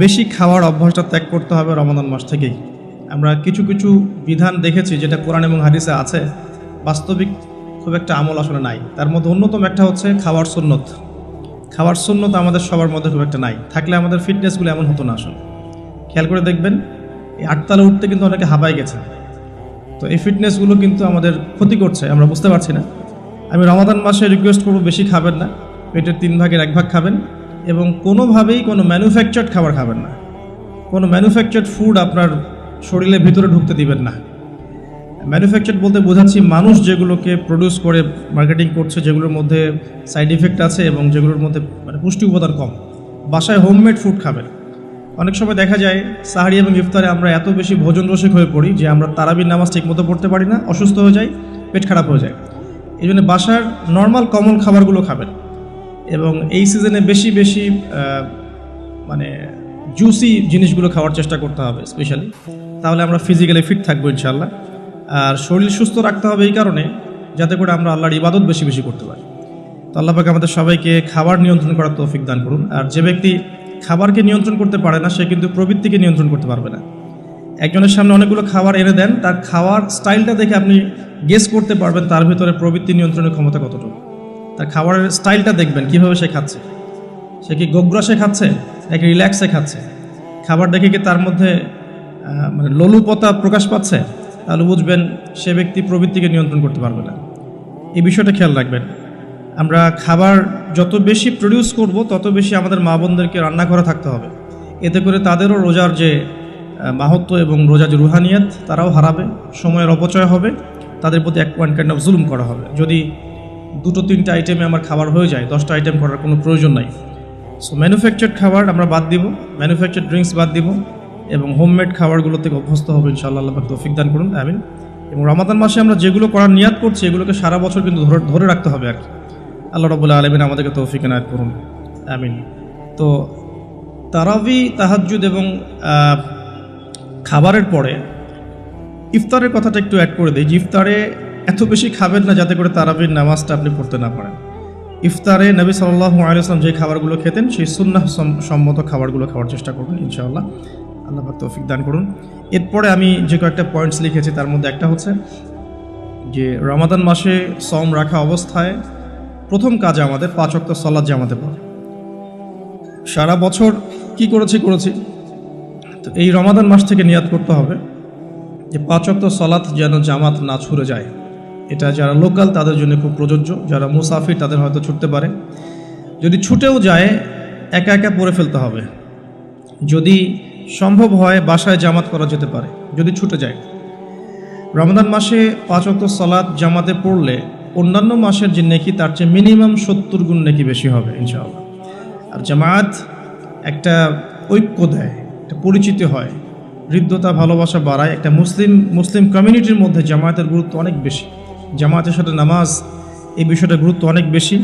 বেশি খাওয়ার অভ্যাসটা ত্যাগ করতে হবে রমাদান মাস থেকেই। আমরা কিছু কিছু বিধান দেখেছি যেটা কোরআন এবং হাদিসে আছে, বাস্তবিক খুব একটা আমল আসলে নাই। তার মধ্যে অন্যতম একটা হচ্ছে খাওয়ার সুন্নত। খাওয়ার সুন্নত আমাদের সবার মধ্যে খুব একটা নাই, থাকলে আমাদের ফিটনেসগুলো এমন হতো না আসলে। খেয়াল করে দেখবেন এই 8 তলা উঠতে কিন্তু অনেকে হাঁপায় গেছে। তো এই ফিটনেসগুলো কিন্তু আমাদের ক্ষতি করছে, আমরা বুঝতে পারছি না। আমি রমাদান মাসে রিকোয়েস্ট করবো বেশি খাবেন না, পেটের 3 ভাগের 1 ভাগ খাবেন এবং কোনোভাবেই কোনো ম্যানুফ্যাকচার্ড খাবার খাবেন না। কোনো ম্যানুফ্যাকচার্ড ফুড আপনার শরীরের ভিতরে ঢুকতে দিবেন না। ম্যানুফ্যাকচার বলতে বোঝাচ্ছি মানুষ যেগুলোকে প্রডিউস করে মার্কেটিং করছে, যেগুলোর মধ্যে সাইড ইফেক্ট আছে এবং যেগুলোর মধ্যে মানে পুষ্টি উপাদান কম। বাসায় হোমমেড ফুড খাবেন। অনেক সময় দেখা যায় সাহারি এবং ইফতারে আমরা এত বেশি ভোজন রসিক হয়ে পড়ি যে আমরা তারাবির নামাজ ঠিকমতো পড়তে পারি না, অসুস্থ হয়ে যাই, পেট খারাপ হয়ে যায়। এই জন্য বাসার নর্মাল কমন খাবারগুলো খাবেন এবং এই সিজনে বেশি বেশি মানে জুসি জিনিসগুলো খাওয়ার চেষ্টা করতে হবে স্পেশালি, তাহলে আমরা ফিজিক্যালি ফিট থাকবো ইনশাআল্লাহ। আর শরীর সুস্থ রাখতে হবে এই কারণে যাতে করে আমরা আল্লাহর ইবাদত বেশি বেশি করতে পারি। তো আল্লাহ পাক আমাদের সবাইকে খাবার নিয়ন্ত্রণ করার তৌফিক দান করুন। আর যে ব্যক্তি খাবারকে নিয়ন্ত্রণ করতে পারে না সে কিন্তু প্রবৃত্তিকে নিয়ন্ত্রণ করতে পারবে না। একজনের সামনে অনেকগুলো খাবার এনে দেন, তার খাওয়ার স্টাইলটা দেখে আপনি গেস করতে পারবেন তার ভিতরে প্রবৃত্তি নিয়ন্ত্রণের ক্ষমতা কতটুকু। তার খাবারের স্টাইলটা দেখবেন কীভাবে সে খাচ্ছে, সে কি গোগ্রাসে খাচ্ছে নাকি রিল্যাক্সে খাচ্ছে, খাবার দেখে কি তার মধ্যে মানে লোলুপতা প্রকাশ পাচ্ছে, তাহলে বুঝবেন সে ব্যক্তি প্রবৃত্তিকে নিয়ন্ত্রণ করতে পারবে না। এই বিষয়টা খেয়াল রাখবেন। আমরা খাবার যত বেশি প্রডিউস করব তত বেশি আমাদের মা বোনদেরকে রান্না করে থাকতে হবে। এতে করে তাদেরও রোজার যে মাহাত্ম্য এবং রোজার যে রুহানিয়াত তারাও হারাবে, সময়ের অপচয় হবে, তাদের প্রতি ওয়ান কাইন্ড অফ জুলুম করা হবে। যদি 2-3টা আইটেমে আমার খাবার হয়ে যায়, 10টা আইটেম করার কোনো প্রয়োজন নাই। সো ম্যানুফ্যাকচার্ড খাবার আমরা বাদ দিব, ম্যানুফ্যাকচার্ড ড্রিঙ্কস বাদ দিব এবং হোমমেড খাবারগুলো থেকে অভ্যস্ত হবে ইনশাআল্লাহ। আল্লাহ পাক তৌফিক দান করুন, আমিন। এবং রমাদান মাসে আমরা যেগুলো করার নিয়াত করছি এগুলোকে সারা বছর কিন্তু ধরে রাখতে হবে আর কি। আল্লাহ রাব্বুল আলামিন আমাদেরকে তৌফিক এনায়েত করুন, আমিন। তো তারাবি, তাহাজ্জুদ এবং খাবারের পরে ইফতারের কথাটা একটু অ্যাড করে দিই যে ইফতারে এত বেশি খাবেন না যাতে করে তারাবির নামাজটা আপনি পড়তে না পারেন। ইফতারে নবী সাল্লাল্লাহু আলাইহি ওয়াসাল্লাম যে খাবারগুলো খেতেন সেই সুন্নাহ সম্মত খাবারগুলো খাওয়ার চেষ্টা করবেন ইনশাআল্লাহ। আল্লাহ পাক তৌফিক দান করুন। এরপরে আমি যে কয়েকটা পয়েন্টস লিখেছি তার মধ্যে একটা হচ্ছে যে রমাদান মাসে সওম রাখা অবস্থায় প্রথম কাজ আমাদের 5 ওয়াক্ত সালাত জামাতে পড়া। সারা বছর কি করেছি তো এই রমাদান মাস থেকে নিয়াত করতে হবে যে 5 ওয়াক্ত সালাত যেন জামাত না ছুটে যায়। এটা যারা লোকাল তাদের জন্য খুব প্রযোজ্য, যারা মুসাফির তাদের হয়তো ছুটতে পারে। যদি ছুটেও যায় একা একা পড়ে ফেলতে হবে। যদি সম্ভব হয় বাসায় জামাত করা যেতে পারে যদি ছুটে যায়। রমাদান মাসে 5 ওয়াক্ত সালাত জামাতে পড়লে অন্যান্য মাসের যে নেকি তার চেয়ে মিনিমাম 70 গুণ নেকি বেশি হবে ইনশাআল্লাহ। আর জামাত একটা ঐক্য দেয়, একটা পরিচিতি হয়, হৃদ্যতা ভালোবাসা বাড়ায়। একটা মুসলিম কমিউনিটির মধ্যে জামায়াতের গুরুত্ব অনেক বেশি, জামায়াতের সাথে নামাজ এই বিষয়টার গুরুত্ব অনেক বেশি।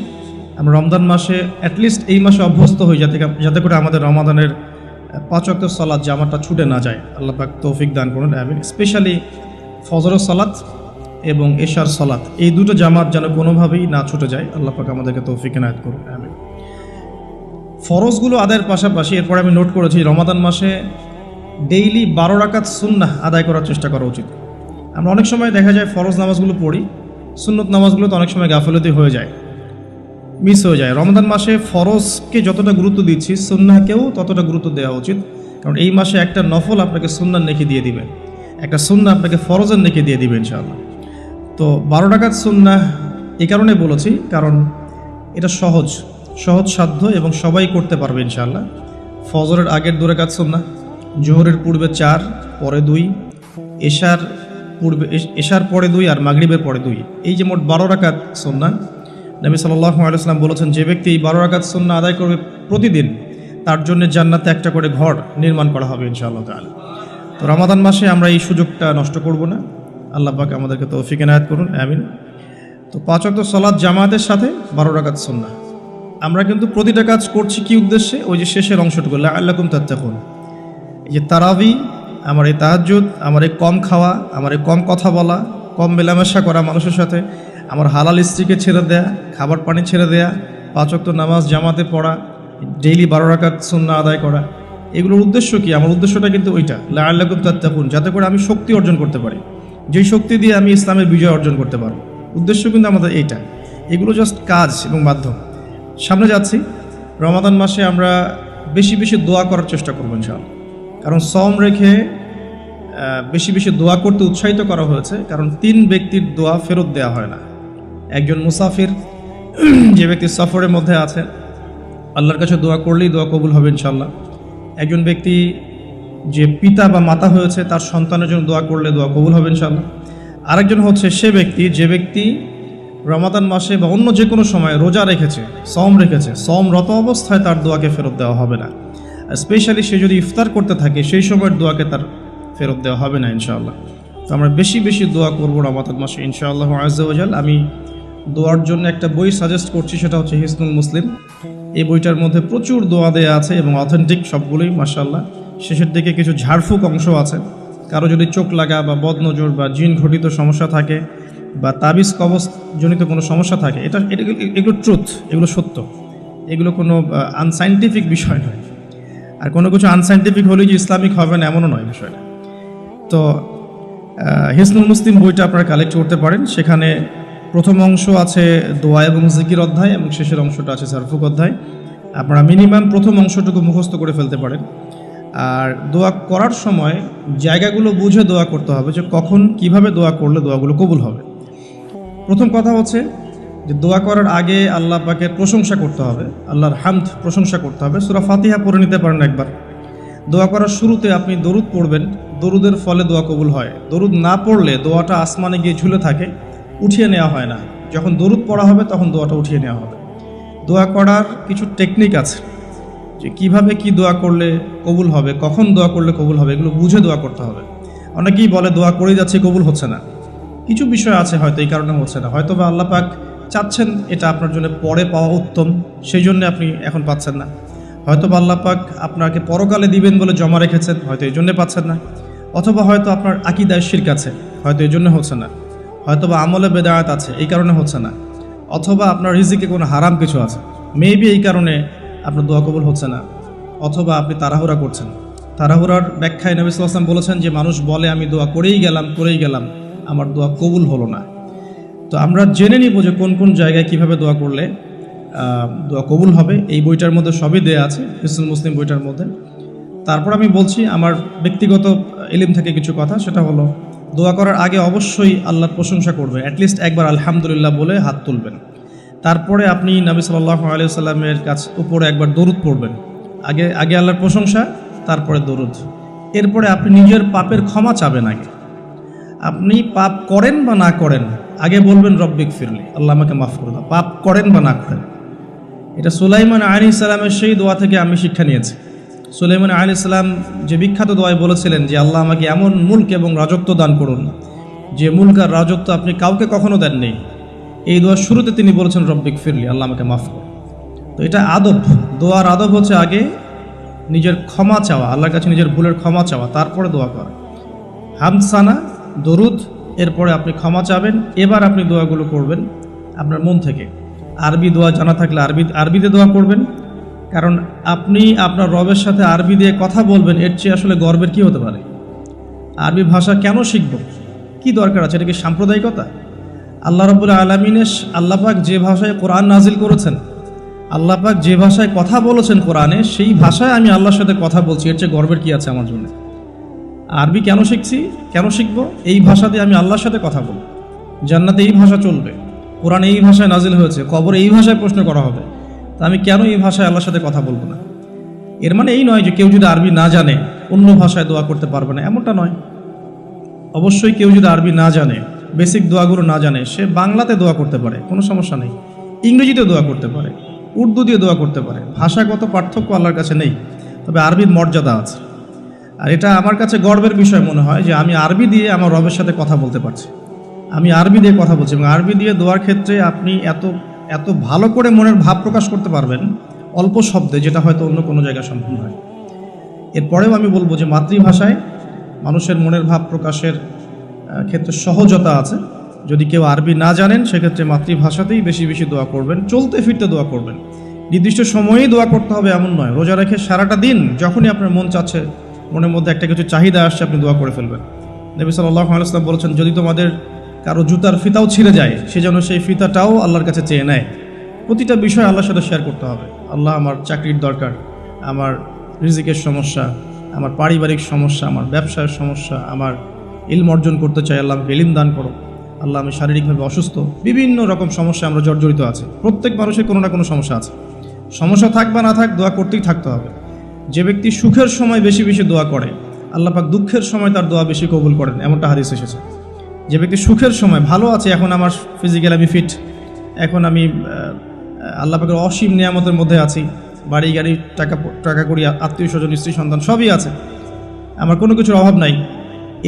আমরা রমজান মাসে অ্যাটলিস্ট এই মাসে অভ্যস্ত হই যাতে করে আমাদের রমাদানের 5 ওয়াক্ত সালাত জামাতটা ছুটে না যায়। আল্লাহ পাক তৌফিক দান করুন, আমিন। স্পেশালি ফজরের সালাত এবং এশার সালাত এই দুটো জামাত যেন কোনোভাবেই না ছুটে যায়। আল্লাহ পাক আমাদেরকে তৌফিক এনায়েত করুন, আমিন। ফরজগুলো আদায়ের পাশাপাশি এরপরে আমি নোট করেছি রমাদান মাসে ডেইলি 12 রাকাত সুন্নাহ আদায় করার চেষ্টা করা উচিত। আমরা অনেক সময় দেখা যায় ফরজ নামাজগুলো পড়ি, সুন্নত নামাজগুলো তো অনেক সময় গাফিলতি হয়ে যায়, মিস হয়ে যায়। রমাদান মাসে ফরজকে যতটা গুরুত্ব দিচ্ছি সুন্নাহকেও ততটা গুরুত্ব দেওয়া উচিত, কারণ এই মাসে একটা নফল আপনাকে সুন্নাহ নেকি দিয়ে দিবে, একটা সুন্নাহ আপনাকে ফরজের নেকি দিয়ে দিবে ইনশাআল্লাহ। তো 12 রাকাত সুন্নাহ এই কারণে বলেছি কারণ এটা সহজ সাধ্য এবং সবাই করতে পারবে ইনশাআল্লাহ। ফজরের আগের 2 রাকাত সুন্নাহ, জোহরের পূর্বে 4 পরে 2, এশার পরে 2 আর মাগরিবের পরে 2, এই যে মোট 12 রাকাত সুন্নাহ। নবী সাল্লাল্লাহু আলাইহি ওয়াসাল্লাম বলেছেন যে ব্যক্তি এই 12 রাকাত সুন্নাহ আদায় করবে প্রতিদিন তার জন্য জান্নাতে একটা করে ঘর নির্মাণ করা হবে ইনশাআল্লাহ তাআলা। তো রমাদান মাসে আমরা এই সুযোগটা নষ্ট করব না। আল্লাহ পাক আমাদেরকে তৌফিক এনায়েত করুন, আমিন। তো 5 ওয়াক্ত সালাত জামাতের সাথে 12 রাকাত সুন্নাহ। আমরা কিন্তু প্রতিটা কাজ করছি কি উদ্দেশ্যে? ওই যে শেষের অংশটুকু লাআল্লাকুম তাত্তাকুন, এই যে তারাবি, আমার এই তাহাজ্জুদ, আমার এই কম খাওয়া, আমার এই কম কথা বলা, কম মেলামেশা করা মানুষের সাথে, আমার হালাল স্ত্রীকে ছেড়ে দেয়া, খাবার পানি ছেড়ে দেয়া, 5 ওয়াক্ত নামাজ জামাতে পড়া, ডেইলি 12 রাকাত সুন্নাহ আদায় করা, এগুলোর উদ্দেশ্য কি? আমার উদ্দেশ্যটা কিন্তু ওইটা, লাআল্লাকুম তাত্তাকুন, যাতে করে আমি শক্তি অর্জন করতে পারি, যেই শক্তি দিয়ে আমি ইসলামের বিজয় অর্জন করতে পারবো। উদ্দেশ্য কিন্তু আমাদের এইটা। এগুলো জাস্ট কাজ এবং মাধ্যম। সামনে যাচ্ছি, রমাদান মাসে আমরা বেশি বেশি দোয়া করার চেষ্টা করবো ইনশাআল্লাহ। কারণ সওম রেখে বেশি বেশি দোয়া করতে উৎসাহিত করা হয়েছে, কারণ 3 ব্যক্তির দোয়া ফেরত দেওয়া হয় না। একজন মুসাফির, যে ব্যক্তি সফরের মধ্যে আছে, আল্লাহর কাছে দোয়া করলেই দোয়া কবুল হবে ইনশাআল্লাহ। একজন ব্যক্তি যে পিতা বা মাতা হয়েছে, তার সন্তানের জন্য দোয়া করলে দোয়া কবুল হবে ইনশাআল্লাহ। আরেকজন হচ্ছে সে ব্যক্তি, যে ব্যক্তি রমাদান মাসে বা অন্য যে কোনো সময় রোজা রেখেছে, সওম রেখেছে, সওমরত অবস্থায় তার দোয়াকে ফেরত দেওয়া হবে না। স্পেশালি সে যদি ইফতার করতে থাকে, সেই সময়ের দোয়াকে তার ফেরত দেওয়া হবে না ইনশাআল্লাহ। তো আমরা বেশি বেশি দোয়া করবো রমাদান মাসে ইনশাআল্লাহ আযজা ওয়া জাল। আমি দোয়ার জন্য একটা বই সাজেস্ট করছি, সেটা হচ্ছে হিসনুল মুসলিম। এই বইটার মধ্যে প্রচুর দোয়া দেয়া আছে এবং অথেন্টিক সবগুলোই মাশাআল্লাহ। শেষের দিকে কিছু ঝাড়ফুঁক অংশ আছে। কারো যদি চোখ লাগা বা বদনজর বা জিন ঘটিত সমস্যা থাকে বা তাবিজ কবজ জনিত কোনো সমস্যা থাকে, এগুলো ট্রুথ, এগুলো সত্য, এগুলো কোনো আনসাইন্টিফিক বিষয় নয়। আর কোনো কিছু আনসাইন্টিফিক হলেই যে ইসলামিক হবে না, এমনও নয় বিষয়টা। তো হিসনুল মুসলিম বইটা আপনারা কালেক্ট করতে পারেন। সেখানে প্রথম অংশ আছে দোয়া এবং জিকির অধ্যায়, এবং শেষের অংশটা আছে ঝাড়ফুঁক অধ্যায়। আপনারা মিনিমাম প্রথম অংশটুকু মুখস্থ করে ফেলতে পারেন। আর দোয়া করার সময় জায়গাগুলো বুঝে দোয়া করতে হবে, যে কখন কিভাবে দোয়া করলে দোয়াগুলো কবুল হবে। প্রথম কথা হচ্ছে যে দোয়া করার আগে আল্লাহ পাকের প্রশংসা করতে হবে, আল্লাহর হামদ প্রশংসা করতে হবে। সূরা ফাতিহা পড়ে নিতে পারেন একবার। দোয়া করার শুরুতে আপনি দরুদ পড়বেন, দরুদের ফলে দোয়া কবুল হয়। দরুদ না পড়লে দোয়াটা আসমানে গিয়ে ঝুলে থাকে, উঠিয়ে নেওয়া হয় না। যখন দরুদ পড়া হবে তখন দোয়াটা উঠিয়ে নেওয়া হবে। দোয়া করার কিছু টেকনিক আছে, যে কিভাবে কি দোয়া করলে কবুল হবে, কখন দোয়া করলে কবুল হবে, এগুলো বুঝে দোয়া করতে হবে। অনেকেই বলে দোয়া করেই যাচ্ছে, কবুল হচ্ছে না। কিছু বিষয় আছে হয়তো এই কারণে হচ্ছে না, হয়তো বা আল্লাহ পাক চাচ্ছেন এটা আপনার জন্য পরে পাওয়া উত্তম, সেই জন্য আপনি এখন পাচ্ছেন না। হয়তো বা আল্লাহ পাক আপনাকে পরকালে দিবেন বলে জমা রেখেছেন, হয়তো এই জন্যে পাচ্ছেন না। অথবা হয়তো আপনার আকীদায় শিরক আছে, হয়তো এই জন্য হচ্ছে না। হয়তো বা আমলে বেদায়াত আছে, এই কারণে হচ্ছে না। অথবা আপনার রিজিকে কোনো হারাম কিছু আছে, মেবি এই কারণে আপনার দোয়া কবুল হচ্ছে না। অথবা আপনি তাড়াহুড়া করছেন। তাড়াহুড়ার ব্যাখ্যায় নবী সাল্লাল্লাহু আলাইহি ওয়াসাল্লাম বলেছেন যে মানুষ বলে আমি দোয়া করেই গেলাম, আমার দোয়া কবুল হলো না। তো আমরা জেনে নিব যে কোন কোন জায়গায় কিভাবে দোয়া করলে দোয়া কবুল হবে। এই বইটার মধ্যে সবই দেয়া আছে, হিসনুল মুসলিম বইটার মধ্যে। তারপর আমি বলছি আমার ব্যক্তিগত ইলম থেকে কিছু কথা, সেটা হলো দোয়া করার আগে অবশ্যই আল্লাহর প্রশংসা করবেন, অ্যাটলিস্ট একবার আলহামদুলিল্লাহ বলে হাত তুলবেন। তারপরে আপনি নবী সাল্লাল্লাহু আলাইহি ওয়াসাল্লামের কাছে উপরে একবার দরুদ পড়বেন। আগে আল্লাহর প্রশংসা, তারপরে দরুদ। এরপরে আপনি নিজের পাপের ক্ষমা চাবেন। আগে আপনি পাপ করেন বা না করেন, আগে বলবেন রব্বিক ফিরলি, আল্লাহ আমাকে মাফ করে দাও, পাপ করেন বা না করেন। এটা সুলাইমান আলাইহিস সালামের সেই দোয়া থেকে আমি শিক্ষা নিয়েছি। সুলাইমান আলাইহিস সালাম যে বিখ্যাত দোয়ায় বলেছিলেন যে আল্লাহ আমাকে এমন মুলক এবং রাজত্ব দান করুন, যে মুলক আর রাজত্ব আপনি কাউকে কখনো দেননি। এই দোয়ার শুরুতে তিনি বলেছেন রব্বিক ফিরলি, আল্লাহ আমাকে মাফ করুন। তো এটা আদব, দোয়ার আদব হচ্ছে আগে নিজের ক্ষমা চাওয়া, আল্লাহর কাছে নিজের ভুলের ক্ষমা চাওয়া, তারপরে দোয়া করা। হামসানা, দরুদ, এরপরে আপনি ক্ষমা চাবেন। এবার আপনি দোয়াগুলো করবেন আপনার মন থেকে। আরবি দোয়া জানা থাকলে আরবিতে দোয়া করবেন, কারণ আপনি আপনার রবের সাথে আরবি দিয়ে কথা বলবেন, এর চেয়ে আসলে গর্বের কি হতে পারে? আরবি ভাষা কেন শিখব, কি দরকার আছে? এটা কি সাম্প্রদায়িকতা? আল্লাহ রাব্বুল আলামিনের আল্লাহ পাক যে ভাষায় কোরআন নাজিল করেছেন, আল্লাহ পাক যে ভাষায় কথা বলেছেন কোরআনে, সেই ভাষায় আমি আল্লাহর সাথে কথা বলছি, এর চেয়ে গর্বের কি আছে আমার জন্য? আরবি কেন শিখছি, কেন শিখব? এই ভাষা দিয়ে আমি আল্লাহর সাথে কথা বলব। জান্নাতে এই ভাষা চলবে, কোরআনে এই ভাষায় নাজিল হয়েছে, কবরে এই ভাষায় প্রশ্ন করা হবে, তা আমি কেন এই ভাষায় আল্লাহর সাথে কথা বলবো না? এর মানে এই নয় যে কেউ যদি আরবি না জানে অন্য ভাষায় দোয়া করতে পারবে না, এমনটা নয়। অবশ্যই কেউ যদি আরবি না জানে, বেসিক দোয়াগুলো না জানে, সে বাংলাতে দোয়া করতে পারে, কোনো সমস্যা নেই। ইংরেজিতে দোয়া করতে পারে, উর্দু দিয়ে দোয়া করতে পারে। ভাষাগত পার্থক্য আল্লাহর কাছে নেই, তবে আরবির মর্যাদা আছে। আর এটা আমার কাছে গর্বের বিষয় মনে হয় যে আমি আরবি দিয়ে আমার রবের সাথে কথা বলতে পারছি, আমি আরবি দিয়ে কথা বলছি। এবং আরবি দিয়ে দোয়ার ক্ষেত্রে আপনি এত ভালো করে মনের ভাব প্রকাশ করতে পারবেন অল্প শব্দে, যেটা হয়তো অন্য কোনো জায়গায় সম্ভব নয়। এরপরেও আমি বলবো যে মাতৃভাষায় মানুষের মনের ভাব প্রকাশের ক্ষেত্রে সহজতা আছে। যদি কেউ আরবি না জানেন সেক্ষেত্রে মাতৃভাষাতেই বেশি বেশি দোয়া করবেন, চলতে ফিরতে দোয়া করবেন। নির্দিষ্ট সময়েই দোয়া করতে হবে এমন নয়, রোজা রেখে সারাটা দিন যখনই আপনার মন চাচ্ছে, মনের মধ্যে একটা কিছু চাহিদা আসছে, আপনি দোয়া করে ফেলবেন। নবী সাল্লাল্লাহু আলাইহি ওয়াসাল্লাম বলেছেন, যদি তোমাদের কারো জুতার ফিতাও ছিঁড়ে যায়, সে যেন সেই ফিতাটাও আল্লাহর কাছে চেয়ে নেয়। প্রতিটা বিষয় আল্লাহর সাথে শেয়ার করতে হবে। আল্লাহ, আমার চাকরির দরকার, আমার রিজিকের সমস্যা, আমার পারিবারিক সমস্যা, আমার ব্যবসার সমস্যা, আমার ইলম অর্জন করতে চাই, আল্লাহ আমাকে ইলম দান করো। আল্লাহ, আমি শারীরিকভাবে অসুস্থ। বিভিন্ন রকম সমস্যা আমরা জর্জরিত আছি। প্রত্যেক মানুষের কোনো না কোনো সমস্যা আছে। সমস্যা থাক বা না থাক, দোয়া করতেই থাকতে হবে। যে ব্যক্তি সুখের সময় বেশি বেশি দোয়া করে, আল্লাহ পাক দুঃখের সময় তার দোয়া বেশি কবুল করেন, এমনটা হাদিস এসেছে। যে ব্যক্তি সুখের সময় ভালো আছে, এখন আমার ফিজিক্যাল আমি ফিট, এখন আমি আল্লাহ পাকের অসীম নিয়ামতের মধ্যে আছি, বাড়ি গাড়ি টাকা করি, আত্মীয় স্বজন, স্ত্রী সন্তান সবই আছে, আমার কোনো কিছুর অভাব নাই।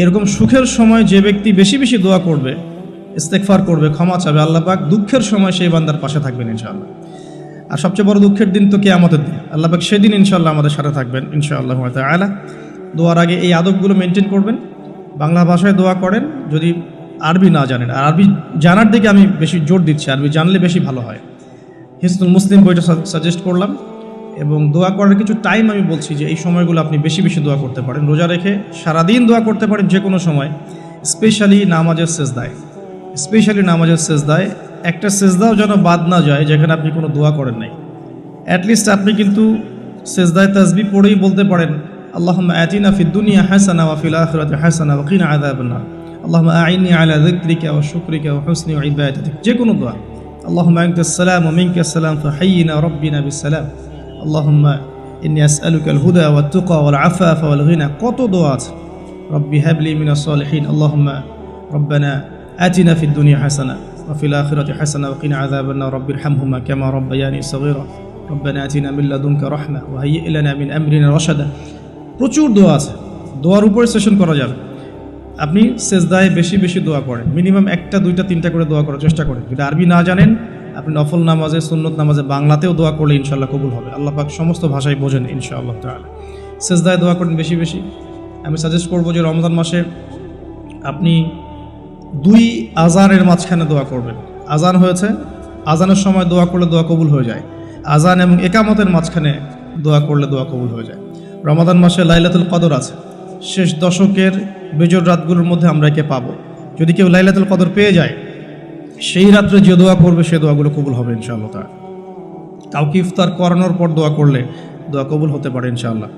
এরকম সুখের সময় যে ব্যক্তি বেশি বেশি দোয়া করবে, ইস্তেগফার করবে, ক্ষমা চাবে, আল্লাহ পাক দুঃখের সময় সেই বান্দার পাশে থাকবেন ইনশাআল্লাহ। আর সবচেয়ে বড় দুঃখের দিন তো কিয়ামতের দিন, আল্লাহ পাক সেদিন ইনশাআল্লাহ আমাদের সাথে থাকবেন ইনশাআল্লাহ তাআলা। দোয়ার আগে এই আদবগুলো মেনটেন করবেন। বাংলা ভাষায় দোয়া করেন যদি আরবি না জানেন। আর আরবি জানার দিকে আমি বেশি জোর দিচ্ছি, আরবি জানলে বেশি ভালো হয়। হিসনুল মুসলিম বইটা সাজেস্ট করলাম, এবং দোয়া করার কিছু টাইম আমি বলছি যে এই সময়গুলো আপনি বেশি বেশি দোয়া করতে পারেন। রোজা রেখে সারাদিন দোয়া করতে পারেন যে কোনো সময়, স্পেশালি নামাজের সেজদায় একটা সেজদাও যেন বাদ না যায় যেখানে আপনি কোনো দোয়া করেন নাই। অ্যাটলিস্ট আপনি কিন্তু সেজদায় তাসবিহ পড়েই বলতে পারেন, আল্লাহুম্মা আতিনা ফিদ দুনিয়া হাসানা ওয়া ফিল আখিরাতি হাসানা ওয়া কিনা আযাবান নার, আল্লাহুম্মা আইন্নি আলা যিকরিকা ওয়া শুকরিকা ওয়া হুসনি ইবাদাতিক। যে কোনো দোয়া, আল্লাহুম্মা আনতাস সালাম ওয়া মিনকাস সালাম ফাহাইয়িনা রাব্বিনা বিস সালাম, আল্লাহুম্মা ইন্নী আসআলুকাল হুদা ওয়াত তুকা ওয়াল আফাফা ওয়াল গিনা। কত দোয়া আছে। রব্বি হাবলি মিনাস সালিহিন, আল্লাহুম্মা রব্বানা আতিনা ফিদ দুনিয়া হাসানা ওয়া ফিল আখিরাতি হাসানা ওয়া কিনা আযাবান নার, রব্বিরহামহুমা কামা রাব্বায়ানি সগীরা, রব্বানা আতিনা মিন লাদুনকা রাহমা ওয়া হাইয়্যি লানা মিন আমরিনা রাশাদা। প্রচুর দোয়া আছে, দোয়ার উপরে সেশন করা যাবে। আপনি সেজদায় বেশি বেশি দোয়া করেন, মিনিমাম 1টা 2টা 3টা করে দোয়া করার চেষ্টা করেন। যদি আরবি না জানেন, আপনি নফল নামাজে, সুন্নত নামাজে বাংলাতেও দোয়া করলে ইনশাআল্লাহ কবুল হবে। আল্লাহ পাক সমস্ত ভাষায় বোঝেন ইনশাআল্লাহ তাআলা। সেজদায় দোয়া করেন বেশি বেশি। আমি সাজেস্ট করবো যে রমজান মাসে আপনি 2 আজানের মাঝখানে দোয়া করবেন। আজান হয়েছে, আজানের সময় দোয়া করলে দোয়া কবুল হয়ে যায়। আজান এবং একামতের মাঝখানে দোয়া করলে দোয়া কবুল হয়ে যায়। রমাদান মাসে লাইলাতুল কদর আছে, শেষ দশকের বেজর রাতগুলোর মধ্যে আমরা একে পাবো। যদি কেউ লাইলাতুল কদর পেয়ে যায়, সেই রাত্রে যে দোয়া করবে সে দোয়াগুলো কবুল হবে ইনশাআল্লাহ তাআলা। কাউকে ইফতার করানোর পর দোয়া করলে দোয়া কবুল হতে পারে ইনশাআল্লাহ।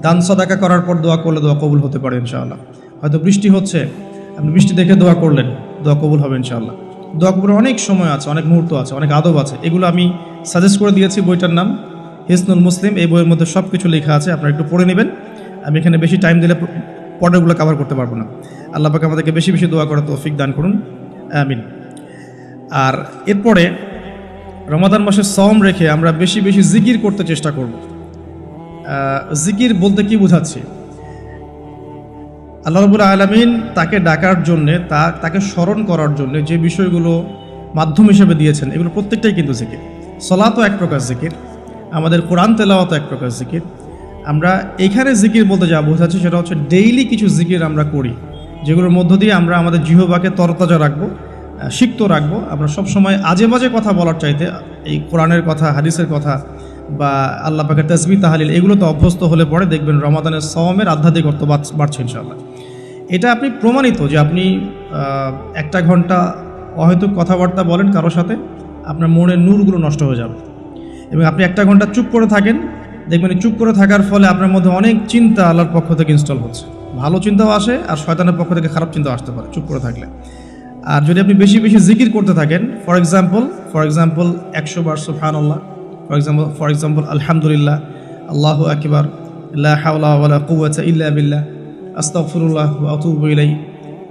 দান সাদাকা করার পর দোয়া করলে দোয়া কবুল হতে পারে ইনশাআল্লাহ। হয়তো বৃষ্টি হচ্ছে, আপনি বৃষ্টি দেখে দোয়া করলেন, দোয়া কবুল হবে ইনশাআল্লাহ। দোয়া কবুলের অনেক সময় আছে, অনেক মুহূর্ত আছে, অনেক আদব আছে। এগুলো আমি সাজেস্ট করে দিয়েছি, বইটার নাম হিসনুল মুসলিম। এই বইয়ের মধ্যে সব কিছু লেখা আছে, আপনারা একটু পড়ে নেবেন। আমি এখানে বেশি টাইম দিলে পর্দাগুলো কভার করতে পারবো না। আল্লাহ পাক আমাদেরকে বেশি বেশি দোয়া করার তৌফিক দান করুন, আমিন। আর এরপরে রমাদান মাসে সওম রেখে আমরা বেশি বেশি জিকির করতে চেষ্টা করব। জিকির বলতে কি বোঝাচ্ছি? আল্লাহ রাব্বুল আলামিন তাকে ডাকার জন্যে, তাকে স্মরণ করার জন্য যে বিষয়গুলো মাধ্যম হিসেবে দিয়েছেন, এগুলো প্রত্যেকটাই কিন্তু জিকির। সলাতও এক প্রকার জিকির, আমাদের কোরআন তেলাওয়াতও এক প্রকার জিকির। আমরা এইখানে জিকির বলতে যা বোঝাচ্ছি সেটা হচ্ছে ডেইলি কিছু জিকির আমরা করি, যেগুলোর মধ্য দিয়ে আমরা আমাদের জিহ্বাকে তরতাজা রাখবো, সিক্ত রাখবো। আমরা সবসময় আজে বাজে কথা বলার চাইতে এই কোরআনের কথা, হাদিসের কথা বা আল্লাহ পাকের তাসবিহ তাহলিল, এগুলো তো অভ্যস্ত হলে পরে দেখবেন রমাদানের সওমের আধ্যাত্মিকত্ব বাড়ছে ইনশাআল্লাহ। এটা আপনি প্রমাণিত যে আপনি 1টা ঘন্টা অহেতুক কথাবার্তা বলেন কারোর সাথে, আপনার মনের নূরগুলো নষ্ট হয়ে যাবে। এবং আপনি 1টা ঘন্টা চুপ করে থাকেন, দেখবেন চুপ করে থাকার ফলে আপনার মধ্যে অনেক চিন্তা আল্লাহর পক্ষ থেকে ইনস্টল হচ্ছে। ভালো চিন্তাও আসে, আর শয়তানের পক্ষ থেকে খারাপ চিন্তাও আসতে পারে চুপ করে থাকলে। আর যদি আপনি বেশি বেশি জিকির করতে থাকেন, ফর এক্সাম্পল 100 বার সুবহানাল্লাহ, ফর এক্সাম্পল আলহামদুলিল্লাহ, আল্লাহু আকবার, লা হাওলা ওয়ালা কুওয়াতা ইল্লা বিল্লাহ, আস্তাগফিরুল্লাহ ওয়া আতুবু ইলাইহি,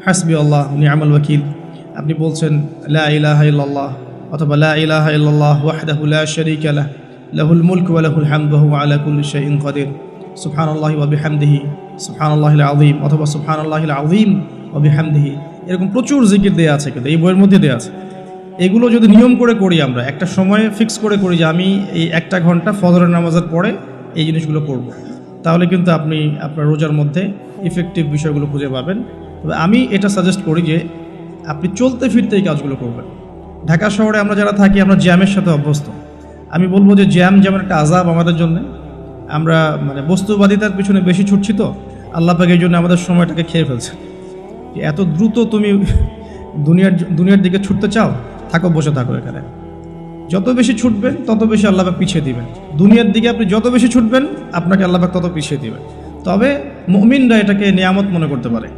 হাসবিয়াল্লাহ ওয়া নি'মাল ওয়াকিল। আপনি বলছেন লা ইলাহা ইল্লাল্লাহ, অথবা লা ইলাহা ইল্লাল্লাহ ওয়াহদাহু লা শারীকা লাহু, লাহুল মুলকু ওয়া লাহুল হামদু ওয়া হুয়া আলা কুল্লি শাইইন কাদির, সুবহানাল্লাহি ওয়া বিহামদিহি, সুবহানাল্লাহিল আযীম, অথবা সুবহানাল্লাহিল আযীম ওয়া বিহামদিহি। এরকম প্রচুর জিকির দেয়া আছে, কিন্তু এই বইয়ের মধ্যে দেয়া আছে। এগুলো যদি নিয়ম করে করি, আমরা একটা সময় ফিক্স করে করি যে আমি এই 1টা ঘন্টা ফজরের নামাজের পরে এই জিনিসগুলো করব, তাহলে কিন্তু আপনি আপনার রোজার মধ্যে ইফেক্টিভ বিষয়গুলো খুঁজে পাবেন। তবে আমি এটা সাজেস্ট করি যে আপনি চলতে ফিরতে এই কাজগুলো করবেন। ঢাকা শহরে আমরা যারা থাকি আমরা জ্যামের সাথে অভ্যস্ত। আমি বলবো যে জ্যাম যেমন একটা আযাব আমাদের জন্য, আমরা মানে বস্তুবাদিতার পিছনে বেশি ছুটছি, তো আল্লাহ পাক এই জন্য আমাদের সময়টাকে খেয়ে ফেলছে। যে এত দ্রুত তুমি দুনিয়ার দিকে ছুটতে চাও, থাকো, বসে থাকো এখানে। যত বেশি ছুটবেন তত বেশি আল্লাহ পাক পিছিয়ে দিবেন। দুনিয়ার দিকে আপনি যত বেশি ছুটবেন আপনাকে আল্লাহ পাক তত পিছিয়ে দিবেন। তবে মুমিনরা এটাকে নিয়ামত মনে করতে পারে।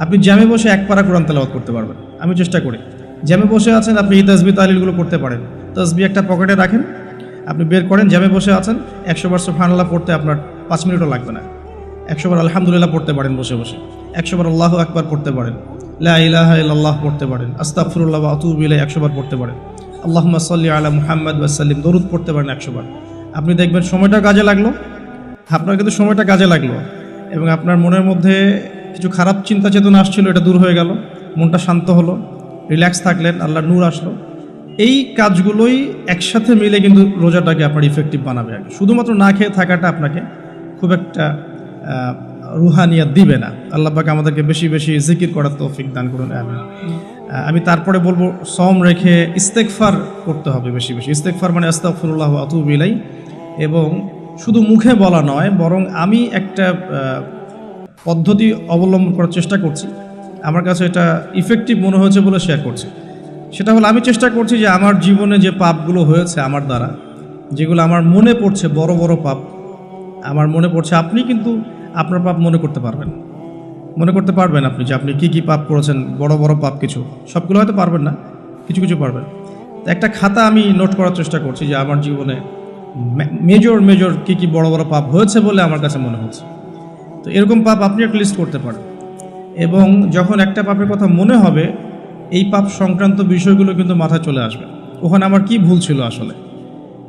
আপনি জ্যামে বসে এক পারা কোরআন তেলাওয়াত করতে পারবেন। আমি চেষ্টা করি, জ্যামে বসে আছেন আপনি এই তাসবিহ তাহলিলগুলো করতে পারেন। তাসবিহ একটা পকেটে রাখেন, আপনি বের করেন, জ্যামে বসে আছেন, 100 বার সুবহানাল্লাহ পড়তে আপনার 5 মিনিটও লাগবে না। 100 বার আলহামদুলিল্লাহ পড়তে পারেন বসে বসে, 100 বার আল্লাহু আকবার পড়তে পারেন, লা ইলাহা ইল্লাল্লাহ পড়তে পারেন, আস্তাগফিরুল্লাহ ওয়া আতুবু ইলাইহি 100 বার পড়তে পারেন, আল্লাহুম্মা সাল্লি আলা মুহাম্মাদ ওয়া সাল্লিম দরুদ পড়তে পারেন 100 বার। আপনি দেখবেন সময়টা কাজে লাগলো, আপনার কিন্তু সময়টা কাজে লাগলো, এবং আপনার মনের মধ্যে কিছু খারাপ চিন্তা চেতনা আসছিল, এটা দূর হয়ে গেল, মনটা শান্ত হলো, রিল্যাক্স থাকলেন, আল্লাহর নূর আসলো। এই কাজগুলোই একসাথে মিলে কিন্তু রোজাটাকে আপনার ইফেক্টিভ বানাবে। আগে শুধুমাত্র না খেয়ে থাকাটা আপনাকে খুব একটা রুহানিয়াত দিবে না। আল্লাহ পাক আমাদেরকে বেশি বেশি জিকির করার তৌফিক দান করুন, আমিন। আমি তারপরে বলবো সম রেখে ইস্তেগফার করতে হবে বেশি বেশি। ইস্তেগফার মানে আস্তাগফিরুল্লাহ ওয়া আতুবু ইলাইহি, এবং শুধু মুখে বলা নয়, বরং আমি একটা পদ্ধতি অবলম্বন করার চেষ্টা করছি, আমার কাছে এটা ইফেক্টিভ মনে হয়েছে বলে শেয়ার করছি। সেটা হলো আমি চেষ্টা করছি যে আমার জীবনে যে পাপগুলো হয়েছে আমার দ্বারা, যেগুলো আমার মনে পড়ছে, বড় বড় পাপ আমার মনে পড়ছে, আপনি কিন্তু আপনার পাপ মনে করতে পারবেন আপনি যে আপনি কি কি পাপ করেছেন, বড় বড় পাপ কিছু, সবগুলো হয়তো পারবেন না, কিছু কিছু পারবেন। তো একটা খাতা আমি নোট করার চেষ্টা করছি যে আমার জীবনে মেজর কি কি বড় বড় পাপ হয়েছে বলে আমার কাছে মনে হচ্ছে। তো এরকম পাপ আপনি একটা লিস্ট করতে পারেন, এবং যখন একটা পাপের কথা মনে হবে, এই পাপ সংক্রান্ত বিষয়গুলো কিন্তু মাথায় চলে আসবে, ওখানে আমার কি ভুল ছিল আসলে,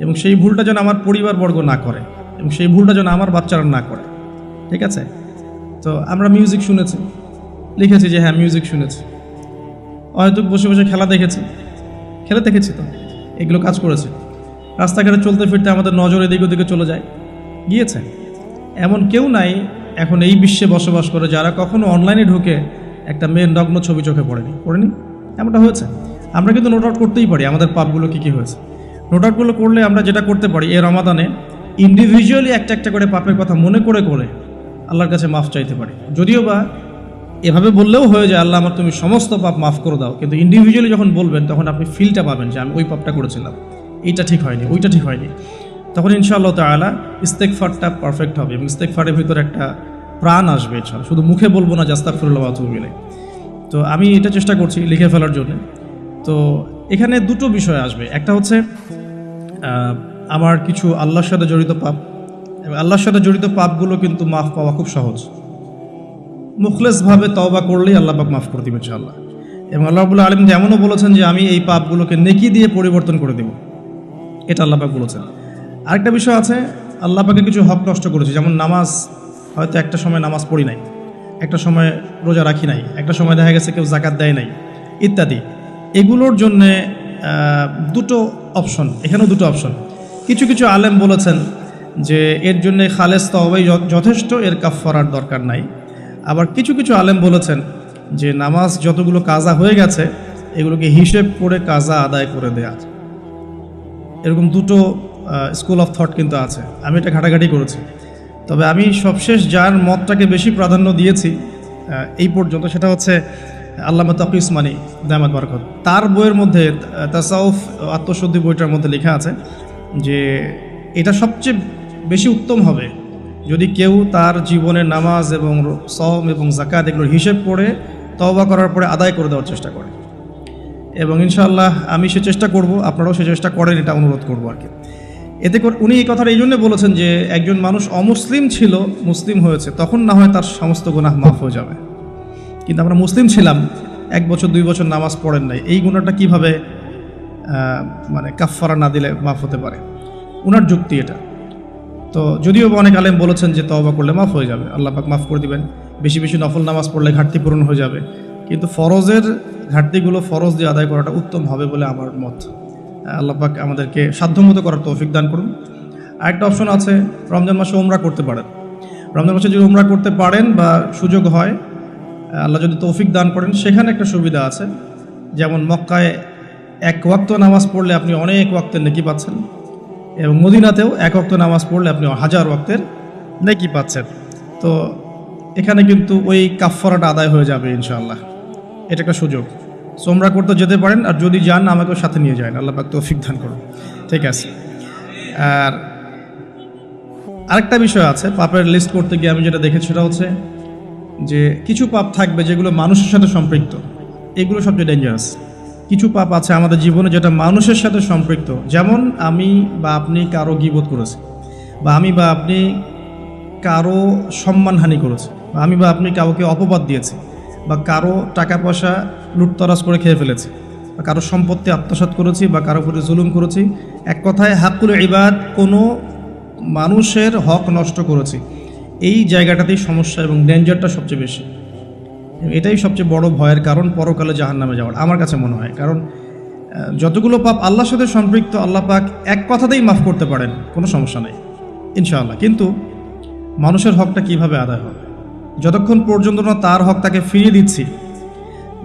এবং সেই ভুলটা যেন আমার পরিবারবর্গ না করে, এবং সেই ভুলটা যেন আমার বাচ্চারা না করে। ঠিক আছে? তো আমরা মিউজিক শুনেছি, লিখেছি যে হ্যাঁ মিউজিক শুনেছি, হয়তো বসে বসে খেলা দেখেছি, তো এগুলো কাজ করেছে। রাস্তাঘাটে চলতে ফিরতে আমাদের নজর এদিক ওদিকে চলে গিয়েছে। এমন কেউ নাই এখন এই বিশ্বে বসবাস করে যারা কখনো অনলাইনে ঢুকে একটা মেয়ের নগ্ন ছবি চোখে পড়েনি। এমনটা হয়েছে। আমরা কিন্তু নোট আউট করতেই পারি আমাদের পাপগুলো কী কী হয়েছে। নোট আউটগুলো করলে আমরা যেটা করতে পারি, এই রমাদানে ইন্ডিভিজুয়ালি একটা একটা করে পাপের কথা মনে করে আল্লাহর কাছে মাফ চাইতে পারি। যদিও বা এভাবে বললেও হয়ে যায় আল্লাহ আমার তুমি সমস্ত পাপ মাফ করে দাও, কিন্তু ইন্ডিভিজুয়ালি যখন বলবেন তখন আপনি ফিলটা পাবেন যে আমি ওই পাপটা করেছিলাম, এইটা ঠিক হয়নি, ওইটা ঠিক হয়নি। তখন ইনশাআল্লাহ তাআলা ইস্তেগফারটা পারফেক্ট হবে, এবং ইস্তেগফারের ভিতরে একটা প্রাণ আসবে ইনশাআল্লাহ। শুধু মুখে বলবো না যে আস্তাগফিরুল্লাহ ওয়া আতুবু ইলাইহি। তো আমি এটা চেষ্টা করছি লিখে ফেলার জন্য। তো এখানে দুটো বিষয় আসবে, একটা হচ্ছে আমার কিছু আল্লাহর সাথে জড়িত পাপ, এবং আল্লাহর সাথে জড়িত পাপগুলো কিন্তু মাফ পাওয়া খুব সহজ। মুখলেসভাবে তওবা করলেই আল্লাহ পাক মাফ করে দিবেন ইনশাআল্লাহ। এবং আল্লাহ রাব্বুল আলামিন এমনও বলেছেন যে আমি এই পাপগুলোকে নেকি দিয়ে পরিবর্তন করে দেব, এটা আল্লাহ পাক বলেছেন। আরেকটা বিষয় আছে, আল্লাহ পাকের কিছু হক নষ্ট করেছি, যেমন নামাজ, হয়তো একটা সময় নামাজ পড়ি নাই, একটা সময় রোজা রাখি নাই, একটা সময় দেখা গেছে কেউ জাকাত দেয় নাই, ইত্যাদি। এগুলোর জন্যে দুটো অপশন, এখানেও দুটো অপশন। কিছু কিছু আলেম বলেছেন যে এর জন্যে খালেস তওবাই যথেষ্ট, এর কাফফারার দরকার নাই। আবার কিছু কিছু আলেম বলেছেন যে নামাজ যতগুলো কাজা হয়ে গেছে এগুলোকে হিসেব করে কাজা আদায় করে দেয়া। এরকম দুটো স্কুল অফ থট কিন্তু আছে, আমি এটা ঘাটাঘাটি করেছি। তবে আমি সবশেষ যার মতটাকে বেশি প্রাধান্য দিয়েছি এই পর্যন্ত, সেটা হচ্ছে আল্লামা তাকি উসমানী দামাত বারাকাত। তার বইয়ের মধ্যে তাসাউফ আত্মশুদ্ধি বইটার মধ্যে লেখা আছে যে এটা সবচেয়ে বেশি উত্তম হবে যদি কেউ তার জীবনের নামাজ এবং সওম এবং যাকাত এগুলোর হিসেব করে তওবা করার পরে আদায় করে দেওয়ার চেষ্টা করে। এবং ইনশাআল্লাহ আমি সে চেষ্টা করব, আপনারাও সে চেষ্টা করেন, এটা অনুরোধ করবো আর কি। এতে করে উনি এই কথাটা এই জন্য বলেছেন যে একজন মানুষ অমুসলিম ছিল, মুসলিম হয়েছে, তখন না হয় তার সমস্ত গুনাহ মাফ হয়ে যাবে। কিন্তু আমরা মুসলিম ছিলাম, 1 বছর 2 বছর নামাজ পড়েন নাই, এই গুনাহটা কীভাবে মানে কাফফারা না দিলে মাফ হতে পারে? উনার যুক্তি এটা। তো যদিও অনেক আলেম বলেছেন যে তওবা করলে মাফ হয়ে যাবে, আল্লাহ পাক মাফ করে দিবেন, বেশি বেশি নফল নামাজ পড়লে ঘাটতি পূরণ হয়ে যাবে, কিন্তু ফরজের ঘাটতিগুলো ফরজ দিয়ে আদায় করাটা উত্তম হবে বলে আমার মত। আল্লাহ পাক আমাদেরকে সাধ্যমতো করার তৌফিক দান করুন। আরেকটা অপশন আছে, রমজান মাসে উমরা করতে পারেন। রমজান মাসে যদি উমরা করতে পারেন বা সুযোগ হয়, আল্লাহ যদি তৌফিক দান করেন, সেখানে একটা সুবিধা আছে। যেমন মক্কায় এক ওয়াক্ত নামাজ পড়লে আপনি অনেক ওয়াক্তের নেকি পাচ্ছেন, এবং মদিনাতেও এক ওয়াক্ত নামাজ পড়লে আপনি 1000 ওয়াক্তের নেকি পাচ্ছেন। তো এখানে কিন্তু ওই কাফফারাটা আদায় হয়ে যাবে ইনশাআল্লাহ। এটা একটা সুযোগ। সোমরা করতে যেতে পারেন, আর যদি যান আমাকেও সাথে নিয়ে যায়, আল্লাহ পাক তৌফিক দান করুন। ঠিক আছে। আর আরেকটা বিষয় আছে, পাপের লিস্ট করতে গিয়ে আমি যেটা দেখেছি সেটা হচ্ছে যে কিছু পাপ থাকবে যেগুলো মানুষের সাথে সম্পৃক্ত, এগুলো সবচেয়ে ডেঞ্জারাস। কিছু পাপ আছে আমাদের জীবনে যেটা মানুষের সাথে সম্পৃক্ত, যেমন আমি বা আপনি কারো গীবত করেছি, বা আমি বা আপনি কারো সম্মানহানি করেছি, বা আমি বা আপনি কাউকে অপবাদ দিয়েছি, বা কারো টাকা পয়সা লুটতরাজ করে খেয়ে ফেলেছি, বা কারো সম্পত্তি আত্মসাৎ করেছি, বা কারো প্রতি জুলুম করেছি। এক কথায় হাক্কুল ইবাদ, কোনো মানুষের হক নষ্ট করেছি। এই জায়গাটাতেই সমস্যা এবং ডেঞ্জারটা সবচেয়ে বেশি। এটাই সবচেয়ে বড় ভয়ের কারণ পরকালে জাহান্নামে যাওয়ার, আমার কাছে মনে হয়। কারণ যতগুলো পাপ আল্লাহর সাথে সম্পৃক্ত, আল্লাহ পাক এক কথাতেই মাফ করতে পারেন, কোনো সমস্যা নেই ইনশাআল্লাহ। কিন্তু মানুষের হকটা কিভাবে আদায় হবে? যতক্ষণ পর্যন্ত না তার হক তাকে ফিরিয়ে দিচ্ছি,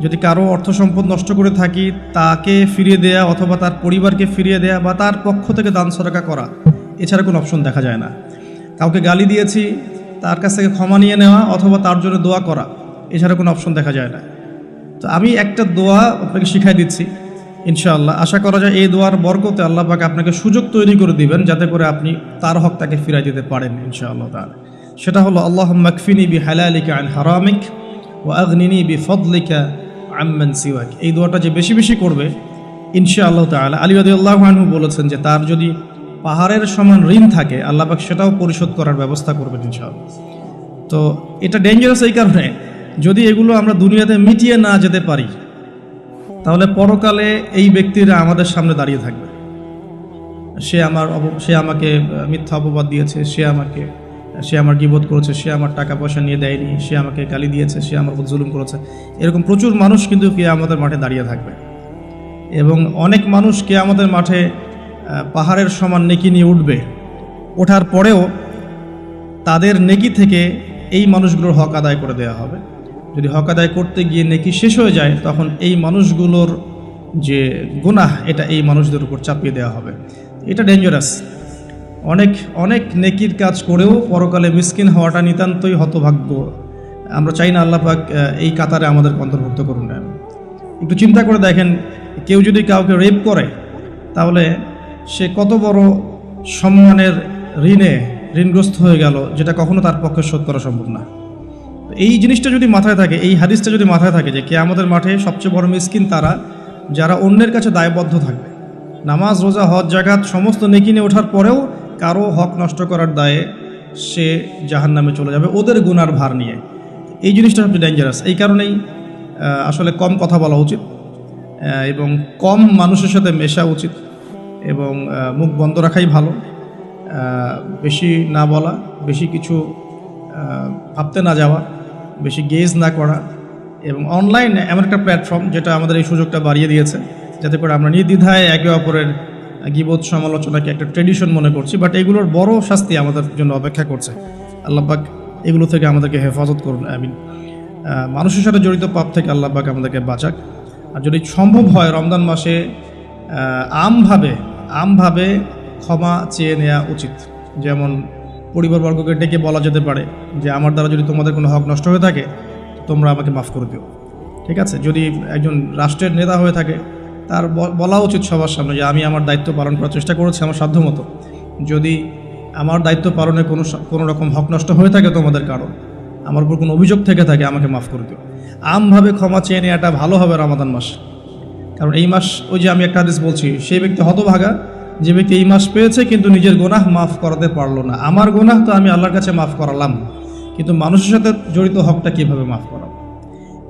যদি কারো অর্থ সম্পদ নষ্ট করে থাকি, তাকে ফিরিয়ে দেয়া অথবা তার পরিবারকে ফিরিয়ে দেয়া বা তার পক্ষ থেকে দান সদকা করা, এছাড়া কোনো অপশন দেখা যায় না। কাউকে গালি দিয়েছি, তার কাছ থেকে ক্ষমা নিয়ে নেওয়া অথবা তার জন্য দোয়া করা, এছাড়া কোনো অপশন দেখা যায় না। তো আমি একটা দোয়া আপনাকে শিখাই দিচ্ছি ইনশাআল্লাহ। আশা করা যায় এই দোয়ার বরকতে আল্লাহ পাক আপনাকে সুযোগ তৈরি করে দিবেন যাতে করে আপনি তার হক তাকে ফিরাই দিতে পারেন ইনশাআল্লাহ তাআলা। সেটা হলো আল্লাহুম্মা কফিনি বিহালালিকা আন হারামিক ওয়া আগনিনি বিফদলিকা আম্মান সিওয়াক। এই দোয়াটা যে বেশি বেশি করবে ইনশাআল্লাহ তাআলা, আলী রাদিয়াল্লাহু আনহু বলেছেন যে তার যদি পাহাড়ের সমান ঋণ থাকে, আল্লাহ পাক সেটাও পরিশোধ করার ব্যবস্থা করবেন ইনশাআল্লাহ। তো এটা ডেঞ্জারাস এই কারণে, যদি এগুলো আমরা দুনিয়াতে মিটিয়ে না যেতে পারি, তাহলে পরকালে এই ব্যক্তিরা আমাদের সামনে দাঁড়িয়ে থাকবে। সে আমাকে মিথ্যা অপবাদ দিয়েছে, সে আমার গীবত করেছে, সে আমার টাকা পয়সা নিয়ে দেয়নি, সে আমাকে গালি দিয়েছে, সে আমার উপর জুলুম করেছে। এরকম প্রচুর মানুষ কিন্তু কিয়ামতের মাঠে দাঁড়িয়ে থাকবে, এবং অনেক মানুষ কিয়ামতের মাঠে পাহাড়ের সমান নেকি নিয়ে উঠবে। ওঠার পরেও তাদের নেকি থেকে এই মানুষগুলোর হক আদায় করে দেওয়া হবে। যদি হক আদায় করতে গিয়ে নেকি শেষ হয়ে যায়, তখন এই মানুষগুলোর যে গুনাহ, এটা এই মানুষদের উপর চাপিয়ে দেওয়া হবে। এটা ডেঞ্জারাস। অনেক অনেক নেকির কাজ করেও পরকালে মিসকিন হওয়াটা নিতান্তই হতভাগ্য। আমরা চাই না আল্লাহ পাক এই কাতারে আমাদের অন্তর্ভুক্ত করুন না। একটু চিন্তা করে দেখেন, কেউ যদি কাউকে রেপ করে, তাহলে সে কত বড় সম্মানের ঋণগ্রস্ত হয়ে গেল, যেটা কখনো তার পক্ষে শোধ করা সম্ভব না। এই জিনিসটা যদি মাথায় থাকে, এই হাদিসটা যদি মাথায় থাকে যে কিয়ামতের মাঠে সবচেয়ে বড় মিসকিন তারা যারা অন্যের কাছে দায়বদ্ধ থাকবে, নামাজ রোজা হজ জাকাত সমস্ত নেকি নিয়ে ওঠার পরেও কারো হক নষ্ট করার দায়ে সে জাহান্নামে চলে যাবে ওদের গুনার ভার নিয়ে। এই জিনিসটা সবচেয়ে ডেঞ্জারাস। এই কারণেই আসলে কম কথা বলা উচিত, এবং কম মানুষের সাথে মেশা উচিত, এবং মুখ বন্ধ রাখাই ভালো। বেশি না বলা, বেশি কিছু ভাবতে না যাওয়া, বেশি গেজ না করা। এবং অনলাইন এমন একটা প্ল্যাটফর্ম যেটা আমাদের এই সুযোগটা বাড়িয়ে দিয়েছে, যাতে করে আমরা নির্দ্বিধায় একে অপরের গীবত সমালোচনাকে একটা ট্রেডিশন মনে করছি, বাট এগুলোর বড় শাস্তি আমাদের জন্য অপেক্ষা করছে। আল্লাহ পাক এগুলো থেকে আমাদেরকে হেফাজত করুন, আমিন। মানুষের সাথে জড়িত পাপ থেকে আল্লাহ পাক আমাদেরকে বাঁচাক। আর যদি সম্ভব হয় রমজান মাসে আমভাবে ক্ষমা চেয়ে নেওয়া উচিত। যেমন পরিবারবর্গকে ডেকে বলা যেতে পারে যে আমার দ্বারা যদি তোমাদের কোনো হক নষ্ট হয়ে থাকে, তোমরা আমাকে মাফ করে দিও। ঠিক আছে। যদি একজন রাষ্ট্রের নেতা হয়ে থাকে, তার বলা উচিত সবার সামনে যে আমি আমার দায়িত্ব পালন করার চেষ্টা করেছি আমার সাধ্যমতো। যদি আমার দায়িত্ব পালনে কোনো রকম হক নষ্ট হয়ে থাকে তোমাদের কারো, আমার উপর কোনো অভিযোগ থেকে থাকে, আমাকে মাফ করে দিও। আমভাবে ক্ষমা চেয়ে নেওয়াটা ভালো হবে রমাদান মাস। কারণ এই মাস, ওই যে আমি একটা হাদিস বলছি, সেই ব্যক্তি হতভাগা যে ব্যক্তি এই মাস পেয়েছে কিন্তু নিজের গুনাহ মাফ করাতে পারলো না। আমার গুনাহ তো আমি আল্লাহর কাছে মাফ করালাম, কিন্তু মানুষের সাথে জড়িত হকটা কীভাবে মাফ করাবো,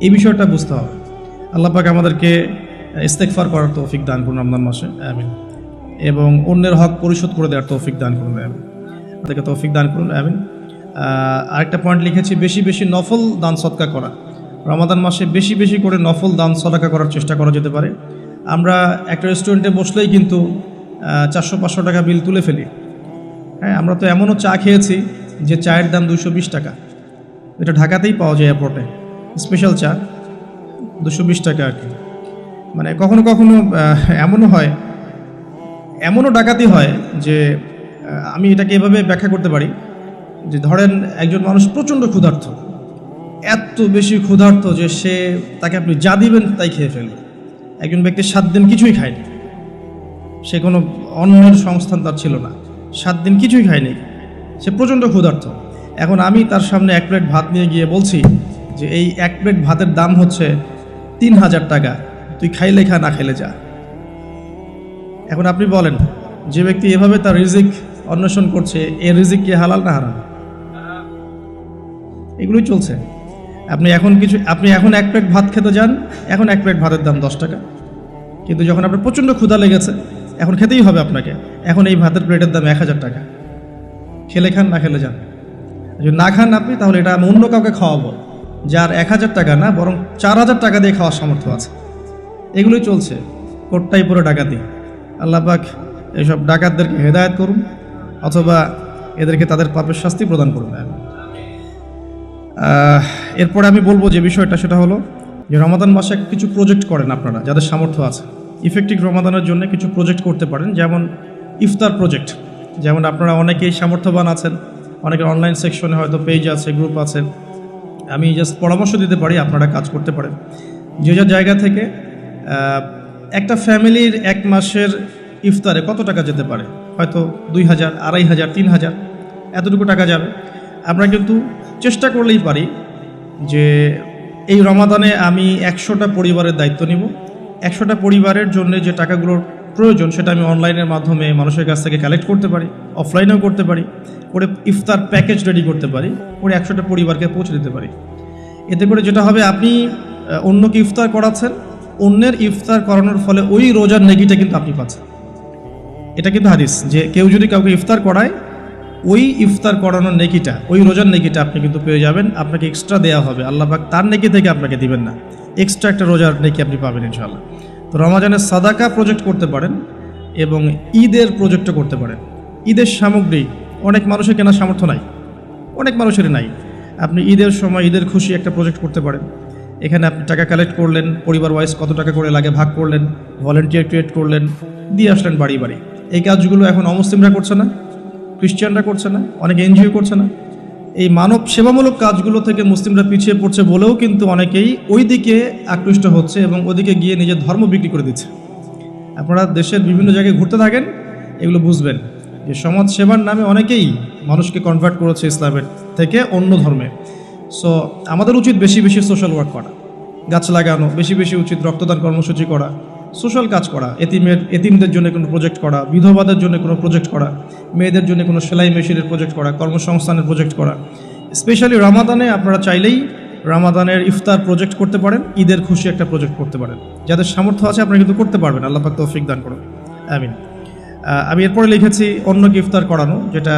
এই বিষয়টা বুঝতে হবে। আল্লাহ পাক আমাদেরকে ইস্তেগফার করার তৌফিক দান করুন রমজান মাসে, আমিন। এবং অন্যের হক পরিশোধ করে দেওয়ার তৌফিক দান করুন, আমিন। আমাদেরকে তৌফিক দান করুন, আমিন। আরেকটা পয়েন্ট লিখেছি, বেশি বেশি নফল দান সদকা করা। রমাদান মাসে বেশি বেশি করে নফল দান সদকা করার চেষ্টা করা যেতে পারে। আমরা একটা রেস্টুরেন্টে বসলেই কিন্তু 400-500 টাকা বিল তুলে ফেলি। হ্যাঁ, আমরা তো এমনও চা খেয়েছি যে চায়ের দাম 220 টাকা, এটা ঢাকাতেই পাওয়া যায় এয়ারপোর্টে, স্পেশাল চা 220 টাকা আর কি। মানে কখনো কখনো এমনও হয়, এমনও ডাকাতি হয় যে আমি এটাকে এভাবে ব্যাখ্যা করতে পারি যে ধরেন একজন মানুষ প্রচণ্ড ক্ষুধার্ত, এত বেশি ক্ষুধার্ত যে তাকে আপনি যা দিবেন তাই খেয়ে ফেলবে। একজন ব্যক্তি 7 দিন কিছুই খায়নি, সে কোনো অন্যের সংস্থান তার ছিল না, 7 দিন কিছুই খায়নি, সে প্রচণ্ড ক্ষুধার্ত। এখন আমি তার সামনে 1 প্লেট ভাত নিয়ে গিয়ে বলছি যে এই 1 প্লেট ভাতের দাম হচ্ছে 3000 টাকা, তুই খাইলে খা, না খাইলে যা। এখন আপনি বলেন, যে ব্যক্তি এভাবে তার রিজিক অন্বেষণ করছে, এ রিজিক কি হালাল না হারাম? এগুলোই চলছে। আপনি এখন 1 প্লেট ভাত খেতে যান, এখন 1 প্লেট ভাতের দাম 10 টাকা। কিন্তু যখন আপনার প্রচণ্ড ক্ষুধা লেগেছে, এখন খেতেই হবে আপনাকে, এখন এই ভাতের প্লেটের দাম 1000 টাকা। খেলে খান, না খেলে যান। যদি না খান আপনি, তাহলে এটা আমি অন্য কাউকে খাওয়াবো যার 1000 টাকা না, বরং 4000 টাকা দিয়ে খাওয়ার সামর্থ্য আছে। এগুলোই চলছে, কোটটাই পুরো ডাকাতি। আল্লাহ পাক এইসব ডাকাতদেরকে হেদায়েত করুন, অথবা এদেরকে তাদের পাপের শাস্তি প্রদান করুন। এরপরে আমি বলবো যে বিষয়টা, সেটা হলো যে রমাদান মাসে কিছু প্রজেক্ট করেন আপনারা যাদের সামর্থ্য আছে। ইফেক্টিভ রমাদানের জন্য কিছু প্রজেক্ট করতে পারেন, যেমন ইফতার প্রজেক্ট। যেমন আপনারা অনেকেই সামর্থ্যবান আছেন, অনেকের অনলাইন সেকশনে হয়তো পেজ আছে, গ্রুপ আছে। আমি জাস্ট পরামর্শ দিতে পারি, আপনারা কাজ করতে পারেন। যে যার জায়গা থেকে একটা ফ্যামিলির 1 মাসের ইফতারে কত টাকা যেতে পারে? হয়তো 2000, 2500, 3000, এতটুকু টাকা যাবে। আমরা কিন্তু চেষ্টা করলেই পারি যে এই রমাদানে আমি 100টা পরিবারের দায়িত্ব নিব। 100টা পরিবারের জন্য যে টাকাগুলোর প্রয়োজন, সেটা আমি অনলাইনের মাধ্যমে মানুষের কাছ থেকে কালেক্ট করতে পারি, অফলাইনেও করতে পারি, করে ইফতার প্যাকেজ রেডি করতে পারি, করে 100টা পরিবারকে পৌঁছে দিতে পারি। এতে করে যেটা হবে, আপনি অন্যকে ইফতার করাচ্ছেন, অন্যের ইফতার করানোর ফলে ওই রোজার নেকিটা কিন্তু আপনি পাচ্ছেন। এটা কিন্তু হাদিস, যে কেউ যদি কাউকে ইফতার করায়, ওই ইফতার করানোর নেকিটা, ওই রোজার নেকিটা আপনি কিন্তু পেয়ে যাবেন। আপনাকে এক্সট্রা দেওয়া হবে, আল্লাহ পাক তার নেকি থেকে আপনাকে দিবেন না, এক্সট্রা একটা রোজার নেকি আপনি পাবেন ইনশাআল্লাহ। তো রমাজানের সাদাকা প্রজেক্ট করতে পারেন, এবং ঈদের প্রজেক্টও করতে পারেন। ঈদের সামগ্রী অনেক মানুষের কেনার সামর্থ্য নাই, অনেক মানুষেরই নাই। আপনি ঈদের সময় ঈদের খুশি একটা প্রজেক্ট করতে পারেন। এখানে আপনি টাকা কালেক্ট করলেন, পরিবার ওয়াইজ কত টাকা করে লাগে ভাগ করলেন, ভলেন্টিয়ার ক্রিয়েট করলেন, দিয়ে আসলেন বাড়ি বাড়ি। এই কাজগুলো এখন অমুসলিমরা করছে না, খ্রিস্টানরা করছে না, অনেক এনজিও করছে না। এই মানব সেবামূলক কাজগুলো থেকে মুসলিমরা পিছিয়ে পড়ছে বলেও কিন্তু অনেকেই ওই দিকে আকৃষ্ট হচ্ছে এবং ওদিকে গিয়ে নিজের ধর্ম বিক্রি করে দিচ্ছে। আপনারা দেশের বিভিন্ন জায়গায় ঘুরতে থাকেন, এগুলো বুঝবেন যে সমাজ সেবার নামে অনেকেই মানুষকে কনভার্ট করেছে ইসলামের থেকে অন্য ধর্মে। সো আমাদের উচিত বেশি বেশি সোশ্যাল ওয়ার্ক করা, গাছ লাগানো, বেশি বেশি উচিত রক্তদান কর্মসূচি করা, সোশ্যাল কাজ করা, এতিমদের জন্য কোনো প্রজেক্ট করা, বিধবাদের জন্য কোনো প্রজেক্ট করা, মেয়েদের জন্য কোনো সেলাই মেশিনের প্রজেক্ট করা, কর্মসংস্থানের প্রজেক্ট করা। স্পেশালি রমাদানে আপনারা চাইলেই রমাদানের ইফতার প্রজেক্ট করতে পারেন, ঈদের খুশি একটা প্রজেক্ট করতে পারেন। যাদের সামর্থ্য আছে আপনারা কিন্তু করতে পারবেন, আল্লাহ পাক তৌফিক দান করুন, আমিন। আমি এরপরে লিখেছি অন্যকে ইফতার করানো, যেটা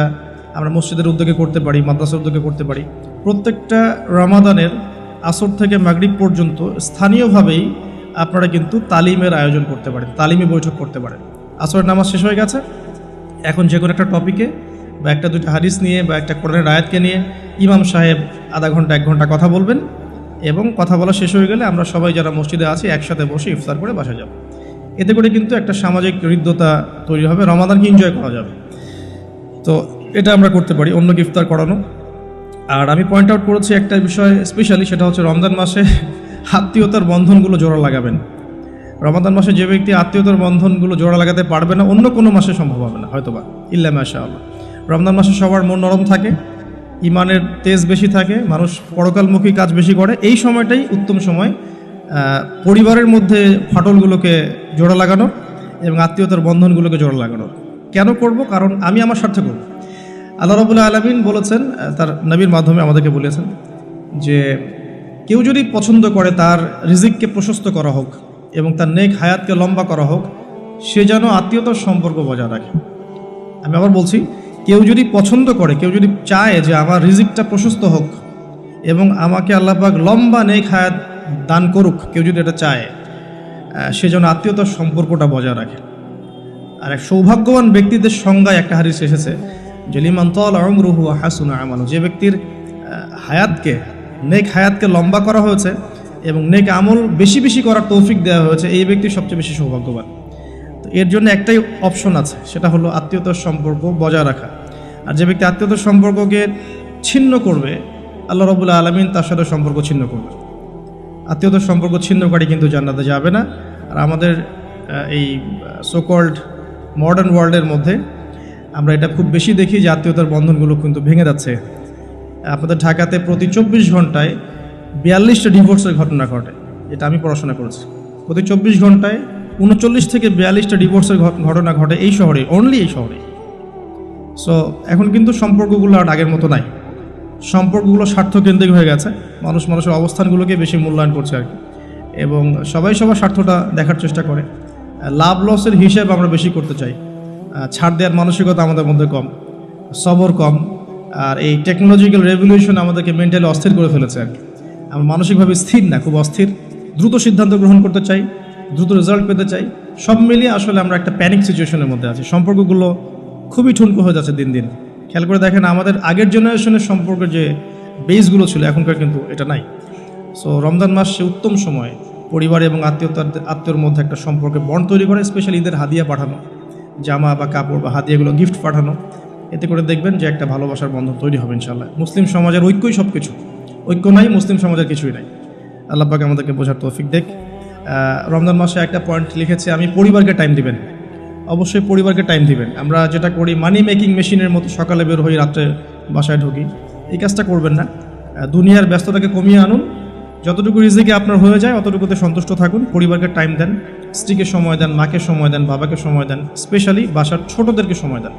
আমরা মসজিদের উদ্যোগে করতে পারি, মাদ্রাসার উদ্যোগে করতে পারি। প্রত্যেকটা রমাদানের আসর থেকে মাগরিব পর্যন্ত স্থানীয়ভাবেই আপনারা কিন্তু তালিমের আয়োজন করতে পারেন, তালিমি বৈঠক করতে পারেন। আসরের নামাজ শেষ হয়ে গেছে, এখন যে কোনো একটা টপিকে বা একটা দুটো হাদিস নিয়ে বা একটা কোরআনের আয়াতকে নিয়ে ইমাম সাহেব আধা ঘন্টা 1 ঘন্টা কথা বলবেন, এবং কথা বলা শেষ হয়ে গেলে আমরা সবাই যারা মসজিদে আছি একসাথে বসে ইফতার করে বাসা যাব। এতে করে কিন্তু একটা সামাজিক হৃদ্যতা তৈরি হবে, রমাদানকে এনজয় করা যাবে। তো এটা আমরা করতে পারি, অন্যকে ইফতার করানো। আর আমি পয়েন্ট আউট করেছি একটা বিষয় স্পেশালি, সেটা হচ্ছে রমজান মাসে আত্মীয়তার বন্ধনগুলো জোড়া লাগাবেন। রমাদান মাসে যে ব্যক্তি আত্মীয়তার বন্ধনগুলো জোড়া লাগাতে পারবে না, অন্য কোনো মাসে সম্ভব হবে না হয়তোবা, ইল্লা মাশাআল্লাহ। রমজান মাসে সবার মন নরম থাকে, ইমানের তেজ বেশি থাকে, মানুষ পরকালমুখী কাজ বেশি করে। এই সময়টাই উত্তম সময় পরিবারের মধ্যে ফাটলগুলোকে জোড়া লাগানোর এবং আত্মীয়তার বন্ধনগুলোকে জোড়া লাগানোর। কেন করব? কারণ আমি আমার স্বার্থে করব। আল্লাহ রাব্বুল আলামিন বলেছেন, তার নবীর মাধ্যমে আমাদেরকে বলেছেন যে কেউ যদি পছন্দ করে তার রিজিককে প্রশস্ত করা হোক এবং তার নেক হায়াতকে লম্বা করা হোক, সে যেন আত্মীয়তার সম্পর্ক বজায় রাখে। আমি আবার বলছি, কেউ যদি পছন্দ করে, কেউ যদি চায় যে আমার রিজিকটা প্রশস্ত হোক এবং আমাকে আল্লাহ পাক লম্বা নেক হায়াত দান করুক, কেউ যদি এটা চায়, সে যেন আত্মীয়তার সম্পর্কটা বজায় রাখে। আর এক সৌভাগ্যবান ব্যক্তিদের সংজ্ঞায় একটা হাদিস এসেছে, যে লিমান তালা উমরুহু ওয়া হাসুনা আমালু, যে ব্যক্তির হায়াতকে, নেক হায়াতকে লম্বা করা হয়েছে এবং নেক আমল বেশি বেশি করার তৌফিক দেওয়া হয়েছে, এই ব্যক্তি সবচেয়ে বেশি সৌভাগ্যবান। তো এর জন্য একটাই অপশন আছে, সেটা হলো আত্মীয়তার সম্পর্ক বজায় রাখা। আর যে ব্যক্তি আত্মীয়তার সম্পর্ককে ছিন্ন করবে, আল্লাহ রাব্বুল আলামিন তার সাথে সম্পর্ক ছিন্ন করবে। আত্মীয়তার সম্পর্ক ছিন্নকারী কিন্তু জান্নাতে যাবে না। আর আমাদের এই সোকল্ড মডার্ন ওয়ার্ল্ডের মধ্যে আমরা এটা খুব বেশি দেখি যে আত্মীয়তার বন্ধনগুলো কিন্তু ভেঙে যাচ্ছে। আপনাদের ঢাকাতে প্রতি 24 ঘন্টায় 42টা ডিভোর্সের ঘটনা ঘটে, এটা আমি পড়াশোনা করেছি। প্রতি 24 ঘন্টায় 39 থেকে 42টা ডিভোর্সের ঘটনা ঘটে এই শহরে, অনলি এই শহরে। সো এখন কিন্তু সম্পর্কগুলো আর আগের মতো নাই, সম্পর্কগুলো স্বার্থকেন্দ্রিক হয়ে গেছে। মানুষের অবস্থানগুলোকে বেশি মূল্যায়ন করছে আর কি, এবং সবাই সবার স্বার্থটা দেখার চেষ্টা করে। লাভ লসের হিসেব আমরা বেশি করতে চাই, ছাড় দেওয়ার মানসিকতা আমাদের মধ্যে কম, সবর কম। আর এই টেকনোলজিক্যাল রেভলিউশন আমাদেরকে মেন্টালি অস্থির করে ফেলেছে আর কি। আমরা মানসিকভাবে স্থির না, খুব অস্থির, দ্রুত সিদ্ধান্ত গ্রহণ করতে চাই, দ্রুত রেজাল্ট পেতে চাই। সব মিলিয়ে আসলে আমরা একটা প্যানিক সিচুয়েশনের মধ্যে আছি। সম্পর্কগুলো খুবই ঠুনকো হয়ে যাচ্ছে দিন দিন। খেয়াল করে দেখেন, আমাদের আগের জেনারেশনের সম্পর্কের যে বেসগুলো ছিল এখনকার কিন্তু এটা নাই। সো রমজান মাস সে উত্তম সময় পরিবার এবং আত্মীয়র মধ্যে একটা সম্পর্কে বন্ড তৈরি করে, স্পেশালি ঈদের হাদিয়া পাঠানো, জামা বা কাপড় বা হাদিয়াগুলো গিফট পাঠানো। এতে করে দেখবেন যে একটা ভালোবাসার বন্ধন তৈরি হবে ইনশাআল্লাহ। মুসলিম সমাজের ঐক্যই সব কিছু, ঐক্য নাই মুসলিম সমাজের কিছুই নাই। আল্লাহ পাক আমাদেরকে বোঝার তৌফিক দেখ। রমজান মাসে একটা পয়েন্ট লিখেছে, আমি পরিবারকে টাইম দিবেন, অবশ্যই পরিবারকে টাইম দিবেন। আমরা যেটা করি মানি মেকিং মেশিনের মতো সকালে বের হই, রাত্রে বাসায় ঢুকি, এই কাজটা করবেন না। দুনিয়ার ব্যস্ততাকে কমিয়ে আনুন, যতটুকু রিজিকে আপনার হয়ে যায় অতটুকুতে সন্তুষ্ট থাকুন। পরিবারকে টাইম দেন, স্ত্রীকে সময় দেন, মাকে সময় দেন, বাবাকে সময় দেন, স্পেশালি বাসার ছোটদেরকে সময় দেন,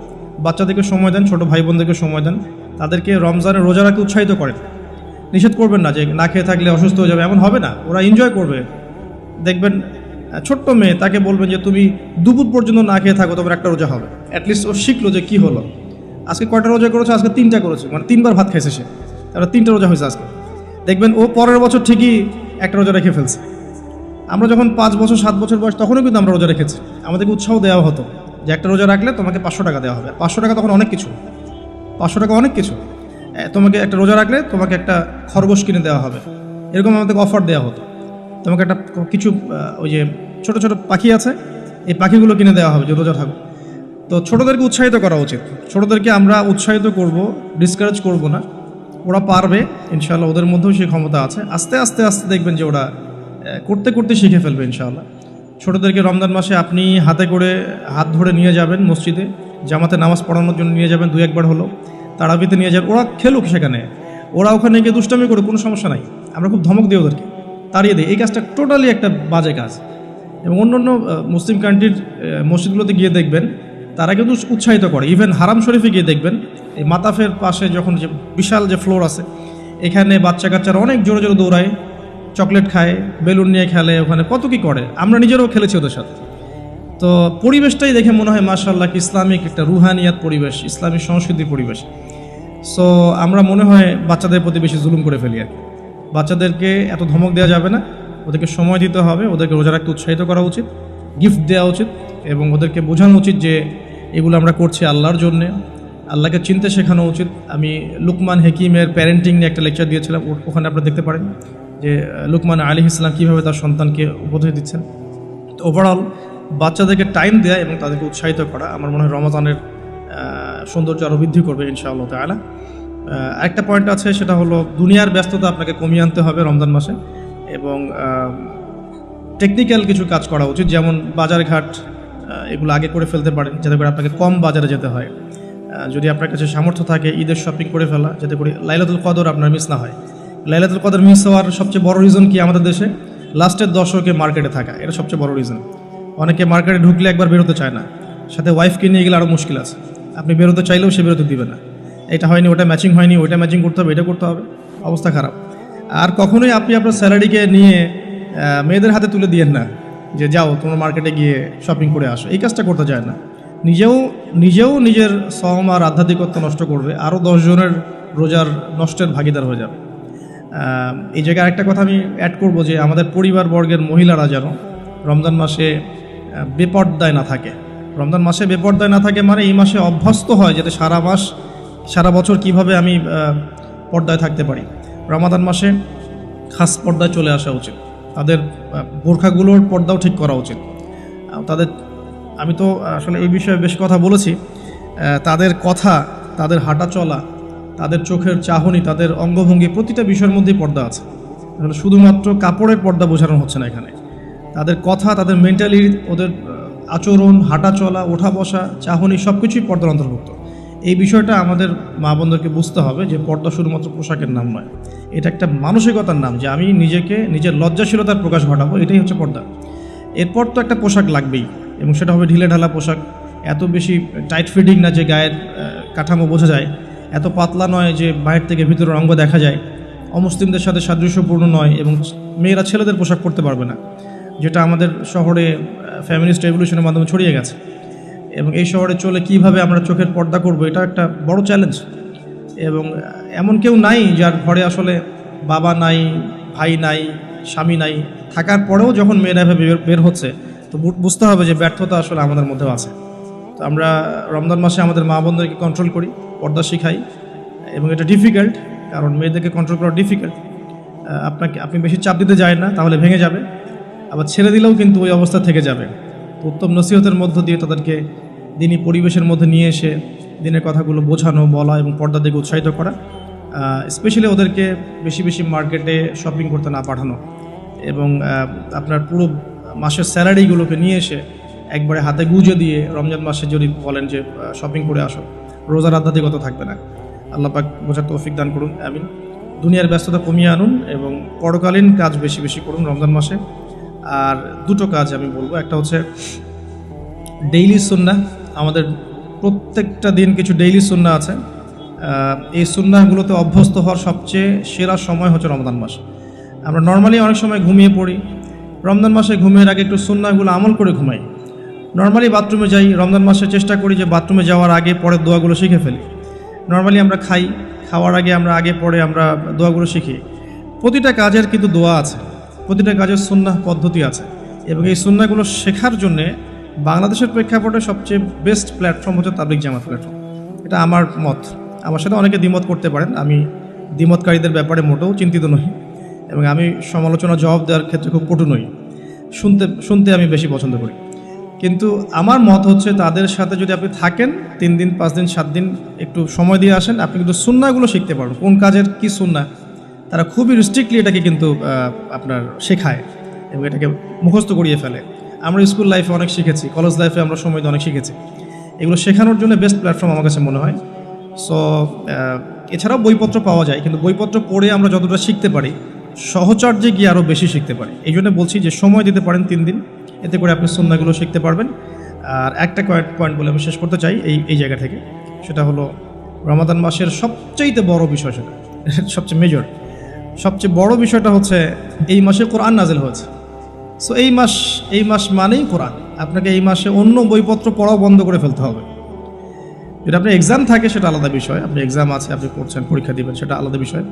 বাচ্চাদেরকে সময় দেন, ছোট ভাই বোনদেরকে সময় দেন। তাদেরকে রমজানের রোজা রাখতে উৎসাহিত করেন। নিষেধ করবেন না যে না খেয়ে থাকলে অসুস্থ হয়ে যাবে, এমন হবে না। ওরা এনজয় করবে। দেখবেন ছোট্ট মেয়ে, তাকে বলবেন যে তুমি দুপুর পর্যন্ত না খেয়ে থাকো, তোমার একটা রোজা হবে। অ্যাটলিস্ট ও শিখলো যে কী হলো, আজকে কয়টা রোজা করেছে, আজকে 3টা করেছে, মানে 3বার ভাত খাইছে সে, তারপরে 3টা রোজা হয়েছে আজকে। দেখবেন ও পরের বছর ঠিকই একটা রোজা রেখে ফেলছে। আমরা যখন 5 বছর 7 বছর বয়স, তখনও কিন্তু আমরা রোজা রেখেছি। আমাদেরকে উৎসাহ দেওয়া হতো যে একটা রোজা রাখলে তোমাকে 500 টাকা দেওয়া হবে। 500 টাকা তখন অনেক কিছু, 500 টাকা অনেক কিছু। তোমাকে একটা রোজা রাখলে তোমাকে একটা খরগোশ কিনে দেওয়া হবে, এরকম আমাদেরকে অফার দেওয়া হতো। তোমাকে একটা কিছু ওই যে ছোট ছোট পাখি আছে, এই পাখিগুলো কিনে দেওয়া হবে যে রোজা থাকো। তো ছোটদেরকে উৎসাহিত করা উচিত, ছোটদেরকে আমরা উৎসাহিত করব, ডিসকারেজ করব না। ওরা পারবে ইনশাআল্লাহ, ওদের মধ্যেও সেই ক্ষমতা আছে। আস্তে আস্তে আস্তে দেখবেন যে ওরা করতে করতে শিখে ফেলবে ইনশাআল্লাহ। ছোটদেরকে রমজান মাসে আপনি হাতে করে হাত ধরে নিয়ে যাবেন মসজিদে, জামাতে নামাজ পড়ানোর জন্য নিয়ে যাবেন, 2-1 বার হলো তারাবিতে নিয়ে যাবেন। ওরা খেলুক সেখানে, ওরা ওখানে গিয়ে দুষ্টামি করে, কোনো সমস্যা নাই। আমরা খুব ধমক দিই ওদেরকে, তাড়িয়ে দিই। এই কাজটা টোটালি একটা বাজে কাজ। এবং অন্য মুসলিম কান্ট্রির মসজিদগুলোতে গিয়ে দেখবেন তারা কিন্তু উৎসাহিত করে। ইভেন হারাম শরীফে গিয়ে দেখবেন এই মাতাফের পাশে যখন যে বিশাল যে ফ্লোর আছে, এখানে বাচ্চা কাচ্চারা অনেক জোরে জোরে দৌড়ায়, চকলেট খায়, বেলুন নিয়ে খেলে, ওখানে কত কি করে। আমরা নিজেরাও খেলেছি ওদের সাথে। তো পরিবেশটাই দেখে মনে হয় মাশাআল্লাহ ইসলামিক একটা রুহানিয়াত পরিবেশ, ইসলামী সংস্কৃতির পরিবেশ। সো আমরা মনে হয় বাচ্চাদের প্রতি বেশি জুলুম করে ফেলি আর কি। বাচ্চাদেরকে এত ধমক দেওয়া যাবে না, ওদেরকে সময় দিতে হবে, ওদেরকে রোজা রাখতে উৎসাহিত করা উচিত, গিফট দেওয়া উচিত, এবং ওদেরকে বোঝানো উচিত যে এগুলো আমরা করছি আল্লাহর জন্যে, আল্লাহকে চিনতে শেখানো উচিত। আমি লুকমান হাকিমের প্যারেন্টিং নিয়ে একটা লেকচার দিয়েছিলাম, ওখানে আপনারা দেখতে পারেন যে লুকমান আলাইহিস সালাম কীভাবে তার সন্তানকে উপদেশ দিচ্ছেন। তো ওভারঅল বাচ্চাদেরকে টাইম দেওয়া এবং তাদেরকে উৎসাহিত করা আমার মনে হয় রমজানের সৌন্দর্য আরও বৃদ্ধি করবে ইনশাআল্লাহ তাআলা। আরেকটা পয়েন্ট আছে, সেটা হলো দুনিয়ার ব্যস্ততা আপনাকে কমিয়ে আনতে হবে রমজান মাসে, এবং টেকনিক্যাল কিছু কাজ করা উচিত, যেমন বাজারঘাট এগুলো আগে করে ফেলতে পারেন যাতে করে আপনাকে কম বাজারে যেতে হয়। যদি আপনার কাছে সামর্থ্য থাকে ঈদের শপিং করে ফেলা, যাতে করে লাইলাতুল কদর আপনার মিস না হয়। লাইলাতুল কদর মিস হওয়ার সবচেয়ে বড় রিজন কি আমাদের দেশে? লাস্টের দশকে মার্কেটে থাকা, এটা সবচেয়ে বড় রিজন। অনেকে মার্কেটে ঢুকলে একবার বেরোতে চায় না, সাথে ওয়াইফকে নিয়ে গেলে আরও মুশকিল আছে। আপনি বেরোতে চাইলেও সে বেরোতে দিবে না, এটা হয়নি, ওটা ম্যাচিং হয়নি, ওইটা ম্যাচিং করতে হবে, এটা করতে হবে, অবস্থা খারাপ। আর কখনোই আপনি আপনার স্যালারিকে নিয়ে মেয়েদের হাতে তুলে দিয়েন না যে যাও তোমার মার্কেটে গিয়ে শপিং করে আসো, এই কাজটা করতে যায় না। নিজেও নিজের সওম আর আধ্যাত্মিকত্ব নষ্ট করবে, আরও 10 জনের রোজার নষ্টের ভাগিদার হয়ে যাবে। এই জায়গায় আরেকটা কথা আমি অ্যাড করব যে আমাদের পরিবারবর্গের মহিলারা যেন রমজান মাসে বেপর্দায় না থাকে। রমজান মাসে বেপর্দায় না থাকে মানে এই মাসে অভ্যস্ত হয় যাতে সারা বছর কিভাবে আমি পর্দায় থাকতে পারি। রমাদান মাসে খাস পর্দায় চলে আসা উচিত, তাদের বোরখাগুলোর পর্দাও ঠিক করা উচিত। তাদের আমি তো আসলে এই বিষয়ে বেশ কথা বলেছি, তাদের কথা, তাদের হাঁটা চলা, তাদের চোখের চাহনি, তাদের অঙ্গভঙ্গি, প্রতিটা বিষয়ের মধ্যেই পর্দা আছে। আসলে শুধুমাত্র কাপড়ের পর্দা বোঝানো হচ্ছে না এখানে, তাদের কথা, তাদের মেন্টালিটি, ওদের আচরণ, হাঁটা চলা, ওঠা বসা, চাহনি সব কিছুই পর্দার অন্তর্ভুক্ত। এই বিষয়টা আমাদের মা বোনদেরকে বুঝতে হবে যে পর্দা শুধুমাত্র পোশাকের নাম নয়, এটা একটা মানসিকতার নাম, যে আমি নিজের লজ্জাশীলতার প্রকাশ ঘটাবো, এটাই হচ্ছে পর্দা। এরপর তো একটা পোশাক লাগবেই, এবং সেটা হবে ঢিলে ঢালা পোশাক, এত বেশি টাইট ফিটিং না যে গায়ের কাঠামো বোঝা যায়, এত পাতলা নয় যে বাইরে থেকে ভিতরের অঙ্গ দেখা যায়, অমুসলিমদের সাথে সাদৃশ্যপূর্ণ নয়, এবং মেয়েরা ছেলেদের পোশাক পরতে পারবে না, যেটা আমাদের শহরে ফ্যামিলিস্ট রেভলিউশনের মাধ্যমে ছড়িয়ে গেছে। এবং এই শহরে চলে কিভাবে আমরা চোখের পর্দা করব, এটা একটা বড় চ্যালেঞ্জ। এবং এমন কেউ নাই যার ঘরে আসলে বাবা নাই, ভাই নাই, স্বামী নাই, থাকার পরেও যখন মেয়েরা বের হচ্ছে, তো বুঝতে হবে যে ব্যর্থতা আসলে আমাদের মধ্যেও আছে। তো আমরা রমজান মাসে আমাদের মা বোনদেরকে কন্ট্রোল করি, পর্দা শিখাই, এবং এটা ডিফিকাল্ট, কারণ মেয়েদেরকে কন্ট্রোল করা ডিফিকাল্ট। আপনি বেশি চাপ দিতে যায় না, তাহলে ভেঙে যাবে, আবার ছেড়ে দিলেও কিন্তু ওই অবস্থা থেকে যাবে। তো উত্তম নসিহতের মধ্য দিয়ে তাদেরকে দিনী পরিবেশের মধ্যে নিয়ে এসে দিনের কথাগুলো বোঝানো, বলা এবং পর্দা দিকে উৎসাহিত করা, স্পেশালি ওদেরকে বেশি বেশি মার্কেটে শপিং করতে না পাঠানো, এবং আপনার পুরো মাসের স্যালারিগুলোকে নিয়ে এসে একবারে হাতে গুঁজে দিয়ে রমজান মাসে যদি বলেন যে শপিং করে আসো, রোজার আধ্যাত্মিকতা থাকবে না। আল্লাহ পাক বোঝার তৌফিক দান করুন, আমিন। দুনিয়ার ব্যস্ততা কমিয়ে আনুন এবং পরকালীন কাজ বেশি বেশি করুন রমজান মাসে। আর দুটো কাজ আমি বলবো, একটা হচ্ছে ডেইলি সুন্নাহ। আমাদের প্রত্যেকটা দিন কিছু ডেইলি সুন্নাহ আছে, এই সুন্নাহগুলোতে অভ্যস্ত হওয়ার সবচেয়ে সেরা সময় হচ্ছে রমজান মাস। আমরা নর্মালি অনেক সময় ঘুমিয়ে পড়ি, রমজান মাসে ঘুমের আগে একটু সুন্নাহগুলো আমল করে ঘুমাই। নর্মালি বাথরুমে যাই, রমজান মাসে চেষ্টা করি যে বাথরুমে যাওয়ার আগে পরের দোয়াগুলো শিখে ফেলি। নর্মালি আমরা খাওয়ার আগে আমরা পরে আমরা দোয়াগুলো শিখি। প্রতিটা কাজের কিন্তু দোয়া আছে, প্রতিটা কাজের সুন্নাহ পদ্ধতি আছে, এবং এই সুন্নাহগুলো শেখার জন্যে বাংলাদেশের প্রেক্ষাপটে সবচেয়ে বেস্ট প্ল্যাটফর্ম হচ্ছে তাবলিগ জামাত প্ল্যাটফর্ম। এটা আমার মত, আমার সাথে অনেকে দ্বিমত করতে পারেন, আমি দ্বিমতকারীদের ব্যাপারে মোটেও চিন্তিত নই, এবং আমি সমালোচনা জবাব দেওয়ার ক্ষেত্রে খুব কটু নই, শুনতে আমি বেশি পছন্দ করি। কিন্তু আমার মত হচ্ছে তাদের সাথে যদি আপনি থাকেন 3 দিন 5 দিন 7 দিন একটু সময় দিয়ে আসেন, আপনি কিন্তু সুন্নাহগুলো শিখতে পারবেন, কোন কাজের কী সুন্নাহ। তারা খুবই রিস্ট্রিক্টলি এটাকে কিন্তু আপনার শেখায় এবং এটাকে মুখস্থ করিয়ে ফেলে। আমরা স্কুল লাইফে অনেক শিখেছি, কলেজ লাইফে আমরা সময় অনেক শিখেছি, এগুলো শেখানোর জন্য বেস্ট প্ল্যাটফর্ম আমার কাছে মনে হয়। সো এছাড়াও বইপত্র পাওয়া যায়, কিন্তু বইপত্র পড়ে আমরা যতটা শিখতে পারি সহচর্যে গিয়ে আরও বেশি শিখতে পারি। এই জন্য বলছি যে সময় দিতে পারেন 3 দিন, এতে করে আপনি সুন্নাহগুলো শিখতে পারবেন। আর একটা পয়েন্ট বলে আমি শেষ করতে চাই এই জায়গা থেকে, সেটা হলো রমাদান মাসের সবচেয়ে বড় বিষয়, সেটা সবচেয়ে মেজর, সবচেয়ে বড় বিষয়টা হচ্ছে এই মাসে কোরআন নাজিল হয়েছে। সো এই মাস মানেই কোরআন। আপনাকে এই মাসে অন্য বইপত্র পড়াও বন্ধ করে ফেলতে হবে। যদি আপনার এক্সাম থাকে সেটা আলাদা বিষয়, আপনি এক্সাম আছে, আপনি পড়ছেন, পরীক্ষা দিবেন, সেটা আলাদা বিষয়।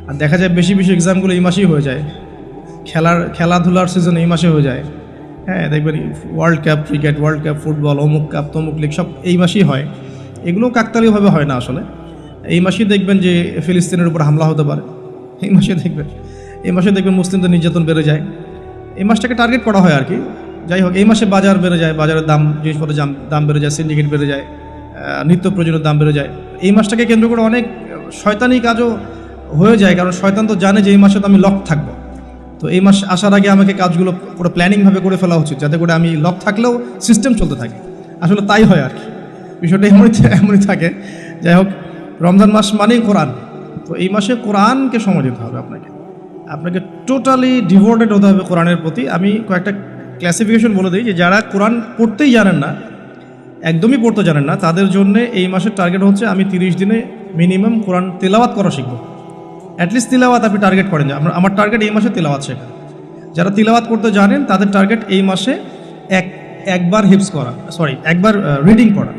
আর দেখা যায় বেশি এক্সামগুলো এই মাসেই হয়ে যায়, খেলাধুলার সিজন এই মাসে হয়ে যায়। হ্যাঁ, দেখবেন world cup cricket, world cup football, অমুক কাপ তমুক লিগ সব এই মাসেই হয়। এগুলো কাকতালীয়ভাবে হয় না আসলে। এই মাসেই দেখবেন যে ফিলিস্তিনের উপর হামলা হতে পারে, এই মাসে দেখবেন মুসলিমদের নির্যাতন বেড়ে যায়। এই মাসটাকে টার্গেট করা হয় আর কি। যাই হোক, এই মাসে বাজার বেড়ে যায়, বাজারের দাম, জিনিসপত্রের দাম বেড়ে যায়, সিন্ডিকেট বেড়ে যায়, নিত্য প্রয়োজনীয় দাম বেড়ে যায়। এই মাসটাকে কেন্দ্র করে অনেক শয়তানি কাজও হয়ে যায়, কারণ শয়তান তো জানে যে এই মাসে তো আমি লক থাকবো। তো এই মাস আসার আগে আমাকে কাজগুলো পুরো প্ল্যানিংভাবে করে ফেলা উচিত, যাতে করে আমি লক থাকলেও সিস্টেম চলতে থাকে। আসলে তাই হয় আর কি, বিষয়টা এমনই থাকে। যাই হোক, রমজান মাস মানেই কোরআন। তো এই মাসে কোরআনকে সময় দিতে হবে আপনাকে টোটালি ডিভোটেড হতে হবে কোরআনের প্রতি। আমি কয়েকটা ক্লাসিফিকেশন বলে দিই, যে যারা কোরআন পড়তেই জানেন না, একদমই পড়তে জানেন না, তাদের জন্য এই মাসের টার্গেট হচ্ছে আমি 30 দিনে মিনিমাম কোরআন তেলাওয়াত করা শিখবো। অ্যাটলিস্ট তিলাওয়াত আপনি টার্গেট করেন, যে আমার টার্গেট এই মাসে তিলাওয়াত শেখা। যারা তিলাওয়াত করতে জানেন তাদের টার্গেট এই মাসে একবার হিপস করা, একবার রিডিং পড়া,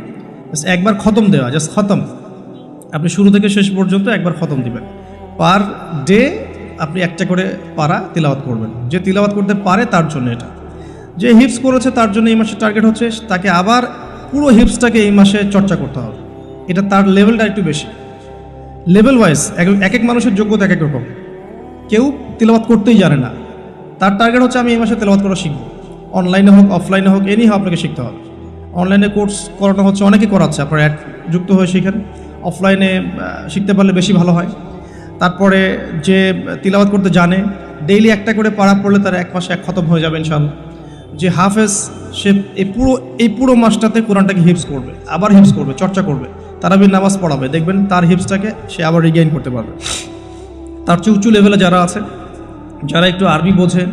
একবার খতম দেওয়া, জাস্ট খতম। আপনি শুরু থেকে শেষ পর্যন্ত একবার খতম দিবেন। পার ডে আপনি একটা করে পারা তিলাওয়াত করবেন। যে তিলাওয়াত করতে পারে তার জন্য এটা, যে হিপস করেছে তার জন্য এই মাসের টার্গেট হচ্ছে তাকে আবার পুরো হিপসটাকে এই মাসে চর্চা করতে হবে। এটা তার লেভেলটা একটু বেশি, লেভেল ওয়াইজ এক এক মানুষের যোগ্যতা এক এক রকম। কেউ তেলাওয়াত করতেই জানে না, তার টার্গেট হচ্ছে আমি এই মাসে তেলাওয়াত করা শিখবো। অনলাইনে হোক অফলাইনে হোক এনি হোক আপনাকে শিখতে হবে। অনলাইনে কোর্স করানো হচ্ছে, অনেকে করাচ্ছে, আপনারা যুক্ত হয়ে শিখেন। অফলাইনে শিখতে পারলে বেশি ভালো হয়। তারপরে যে তিলাওয়াত করতে জানে, ডেইলি একটা করে পারা পড়লে তার এক মাসে এক খতম হয়ে যাবে ইনশাআল্লাহ। যে হাফেজ, সে এই পুরো মাসটাতে কোরআনটাকে হিপস করবে, আবার হিপস করবে, চর্চা করবে, তারাবির নামাজ পড়াবে, দেখবেন তার হিপসটাকে সে আবার রিগেইন করতে পারবে। তার চেয়ে উঁচু লেভেলে যারা আছে, যারা একটু আরবি বোঝে,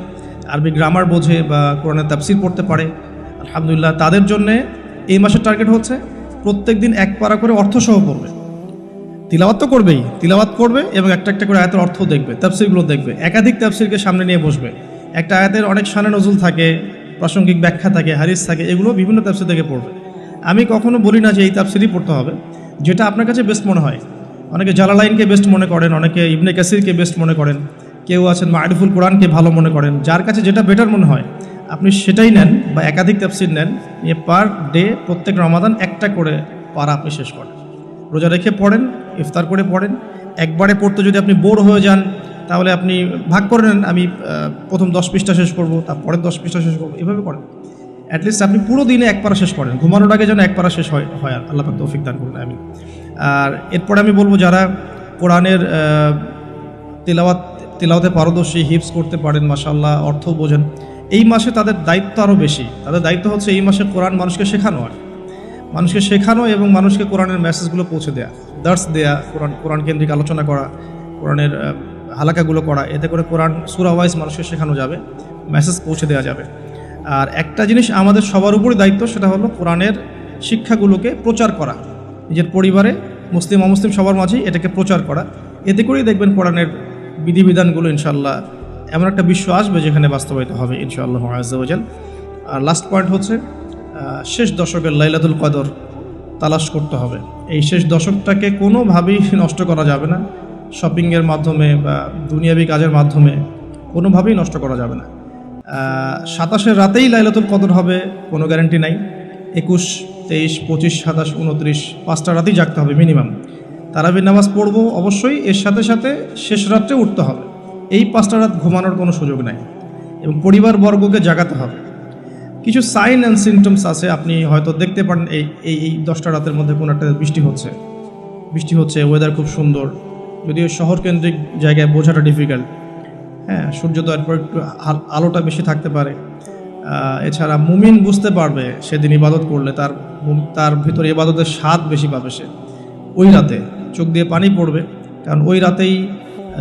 আরবি গ্রামার বোঝে বা কোরআনের তাফসির পড়তে পারে, আলহামদুলিল্লাহ তাদের জন্যে এই মাসের টার্গেট হচ্ছে প্রত্যেক দিন এক পারা করে অর্থসহ পড়বে। তিলাওয়াত তো করবেই, তিলাওয়াত করবে এবং একটা একটা করে আয়াতের অর্থ দেখবে, তাফসিরগুলো দেখবে, একাধিক তাফসিরকে সামনে নিয়ে বসবে। একটা আয়াতের অনেক শানে নজুল থাকে, প্রাসঙ্গিক ব্যাখ্যা থাকে, হাদিস থাকে, এগুলো বিভিন্ন তাফসির থেকে পড়বে। আমি কখনো বলি না যে এই তাফসিরই পড়তে হবে, যেটা আপনার কাছে বেস্ট মনে হয়। অনেকে জালালাইনকে বেস্ট মনে করেন, অনেকে ইবনে কাসিরকে বেস্ট মনে করেন, কেউ আছেন মারিফুল কোরআনকে ভালো মনে করেন। যার কাছে যেটা বেটার মনে হয় আপনি সেটাই নেন বা একাধিক তাফসির নেন। নিয়ে পার ডে প্রত্যেক রমাদান একটা করে পারা আপনি শেষ করেন, রোজা রেখে পড়েন, ইফতার করে পড়েন। একবারে পড়তে যদি আপনি বোর হয়ে যান তাহলে আপনি ভাগ করে নেন, আমি প্রথম 10 পৃষ্ঠা শেষ করব, তারপরে 10 পৃষ্ঠা শেষ করবো, এভাবে করেন। অ্যাটলিস্ট আপনি পুরো দিনে এক পারা শেষ করেন, ঘুমানোর আগে যেন এক পারা শেষ হয়। আর আল্লাহ পাক তৌফিক দান করুন, আমিন। আর এরপরে আমি বলবো যারা কোরআনের তেলাওয়াতে পারদর্শী, হিপস করতে পারেন, মাশাআল্লাহ, অর্থ বোঝেন, এই মাসে তাদের দায়িত্ব আরও বেশি। তাদের দায়িত্ব হচ্ছে এই মাসে কোরআন মানুষকে শেখানো হয়, মানুষকে শেখানো এবং মানুষকে কোরআনের মেসেজগুলো পৌঁছে দেয়া, দার্স দেয়া, কোরআন কেন্দ্রিক আলোচনা করা, কোরআনের হালাকাগুলো করা। এতে করে কোরআন সূরা ওয়াইজ মানুষকে শেখানো যাবে, মেসেজ পৌঁছে দেওয়া যাবে। আর একটা জিনিস আমাদের সবার উপরই দায়িত্ব, সেটা হলো কোরআনের শিক্ষাগুলোকে প্রচার করা, নিজের পরিবারে, মুসলিম অমুসলিম সবার মাঝেই এটাকে প্রচার করা। এতে করেই দেখবেন কোরআনের বিধিবিধানগুলো ইনশাআল্লাহ এমন একটা বিশ্ব আসবে যেখানে বাস্তবায়িত হবে ইনশাআল্লাহ আযজা ওয়া জাল। আর লাস্ট পয়েন্ট হচ্ছে শেষ দশকের লাইলাতুল কদর তালাশ করতে হবে। এই শেষ দশকটাকে কোনোভাবেই নষ্ট করা যাবে না, শপিংয়ের মাধ্যমে বা দুনিয়াবি কাজের মাধ্যমে কোনোভাবেই নষ্ট করা যাবে না। 27-এর রাতেই লাইলাতুল কদর হবে কোনো গ্যারান্টি নাই। 21, 23, 25, 27, 29 5টা রাতেই জাগতে হবে মিনিমাম। তারাবির নামাজ পড়বো অবশ্যই, এর সাথে সাথে শেষ রাত্রে উঠতে হবে। এই 5টা রাত ঘুমানোর কোনো সুযোগ নাই এবং পরিবারবর্গকে জাগাতে হবে। কিছু সাইন অ্যান্ড সিমটমস আছে, আপনি হয়তো দেখতে পারেন এই 10টা রাতের মধ্যে কোনো একটা বৃষ্টি হচ্ছে, ওয়েদার খুব সুন্দর, যদিও শহর কেন্দ্রিক জায়গায় বোঝাটা ডিফিকাল্ট। হ্যাঁ, সূর্যোদয়ের পর একটু আলোটা বেশি থাকতে পারে। এছাড়া মুমিন বুঝতে পারবে সেদিন ইবাদত করলে তার ভিতরে ইবাদতের স্বাদ বেশি পাবে সে। ওই রাতে চোখ দিয়ে পানি পড়বে, কারণ ওই রাতেই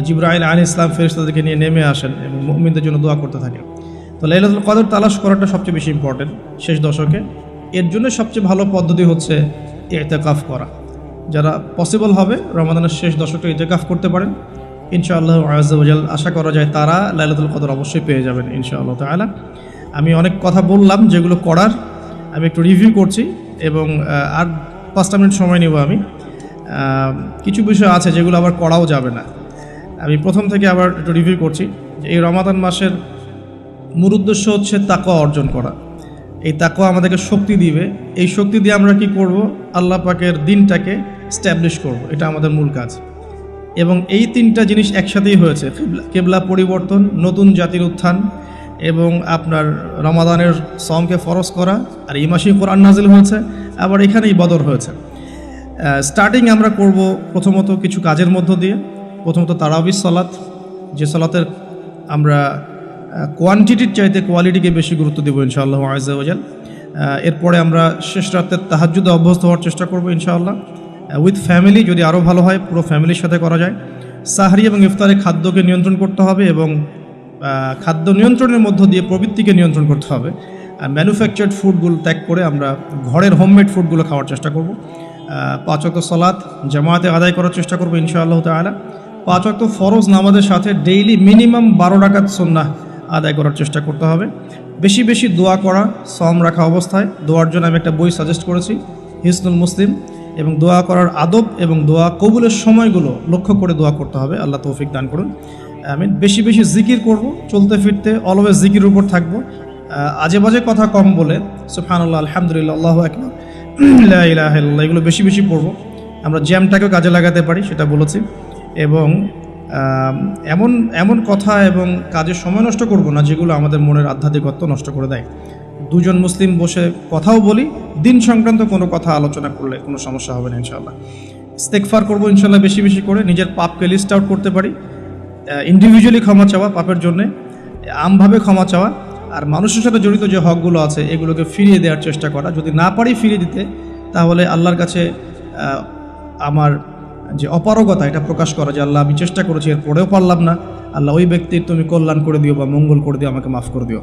জিবরাইল আলাইহিস সালাম ফেরেশতাদেরকে নিয়ে নেমে আসেন এবং মুমিনদের জন্য দোয়া করতে থাকেন। তো লাইলাতুল কদর তালাশ করাটা সবচেয়ে বেশি ইম্পর্টেন্ট শেষ দশকে। এর জন্য সবচেয়ে ভালো পদ্ধতি হচ্ছে ইতিকাফ করা। যারা পসিবল হবে রমাদানের শেষ দশকে ইতিকাফ করতে পারেন, ইনশাআল্লাহ আযজা ওয়া জাল আশা করা যায় তারা লাইলাতুল কদর অবশ্যই পেয়ে যাবেন ইনশাআল্লাহ তাআলা। আমি অনেক কথা বললাম, যেগুলো করার আমি একটু রিভিউ করছি এবং আর 5টা মিনিট সময় নেব আমি। কিছু বিষয় আছে যেগুলো আবার করাও যাবে না, আমি প্রথম থেকে আবার একটু রিভিউ করছি। এই রমাদান মাসের মূল উদ্দেশ্য হচ্ছে তাকওয়া অর্জন করা। এই তাকওয়া আমাদেরকে শক্তি দিবে, এই শক্তি দিয়ে আমরা কি করব, আল্লাহ পাকের দিনটাকে স্ট্যাবলিশ করব, এটা আমাদের মূল কাজ। এবং এই 3টা জিনিস একসাথেই হয়েছে, কিবলা পরিবর্তন, নতুন জাতির উত্থান এবং আপনার রমাদানের সওমকে ফরজ করা। আর এই মাসেই কোরআন নাজিল হয়েছে, আবার এখানেই বদর হয়েছে। স্টার্টিং আমরা করব প্রথমত কিছু কাজের মধ্য দিয়ে। প্রথমত তারাবির সালাত, যে সালাতের আমরা কোয়ান্টিটির চাইতে কোয়ালিটিকে বেশি গুরুত্ব দেবো ইনশাআল্লাহ আযজা ওয়া জাল। এরপরে আমরা শেষ রাতের তাহাজ্জুদে অভ্যস্ত হওয়ার চেষ্টা করব ইনশাআল্লাহ, উইথ ফ্যামিলি, যদি আরও ভালো হয় পুরো ফ্যামিলির সাথে করা যায়। সাহরি এবং ইফতারে খাদ্যকে নিয়ন্ত্রণ করতে হবে এবং খাদ্য নিয়ন্ত্রণের মধ্য দিয়ে প্রবৃত্তিকে নিয়ন্ত্রণ করতে হবে। ম্যানুফ্যাকচার্ড ফুডগুলো ত্যাগ করে আমরা ঘরের হোমমেড ফুডগুলো খাওয়ার চেষ্টা করব। 5 ওয়াক্ত সালাত জামাতে আদায় করার চেষ্টা করব ইনশাআল্লাহ তাআলা। 5 ওয়াক্ত ফরজ নামাজের সাথে ডেইলি মিনিমাম 12 রাকাত সুন্নাহ আদায় করার চেষ্টা করতে হবে। বেশি বেশি দোয়া করা, সওম রাখা অবস্থায় দোয়ার জন্য আমি একটা বই সাজেস্ট করেছি, হিসনুল মুসলিম, এবং দোয়া করার আদব এবং দোয়া কবুলের সময়গুলো লক্ষ্য করে দোয়া করতে হবে। আল্লাহ তৌফিক দান করুন, আমিন। বেশি বেশি জিকির করব, চলতে ফিরতে অলওয়েজ জিকির উপর থাকবো, আজে বাজে কথা কম বলে সুবহানাল্লাহ, আলহামদুলিল্লাহ, আল্লাহু আকবার লা ইলাহা ইল্লাল্লাহ, এগুলো বেশি বেশি পড়বো। আমরা জ্যামটাকেও কাজে লাগাতে পারি, সেটা বলেছি। এবং এমন এমন কথা এবং কাজের সময় নষ্ট করব না যেগুলো আমাদের মনের আধ্যাত্মিকত্ব নষ্ট করে দেয়। দুজন মুসলিম বসে কথাও বলি, দিন সংক্রান্ত কোনো কথা আলোচনা করলে কোনো সমস্যা হবে না ইনশাআল্লাহ। ইস্তেগফার করবো ইনশাআল্লাহ বেশি বেশি করে, নিজের পাপকে লিস্ট আউট করতে পারি, ইন্ডিভিজুয়ালি ক্ষমা চাওয়া পাপের জন্যে, আমভাবে ক্ষমা চাওয়া, আর মানুষের সাথে জড়িত যে হকগুলো আছে এগুলোকে ফিরিয়ে দেওয়ার চেষ্টা করা। যদি না পারি ফিরিয়ে দিতে, তাহলে আল্লাহর কাছে আমার যে অপারগতা এটা প্রকাশ করা, যে আল্লাহ আমি চেষ্টা করেছি এরপরেও পারলাম না, আল্লাহ ওই ব্যক্তির তুমি কল্যাণ করে দিও বা মঙ্গল করে দিও, আমাকে মাফ করে দিও।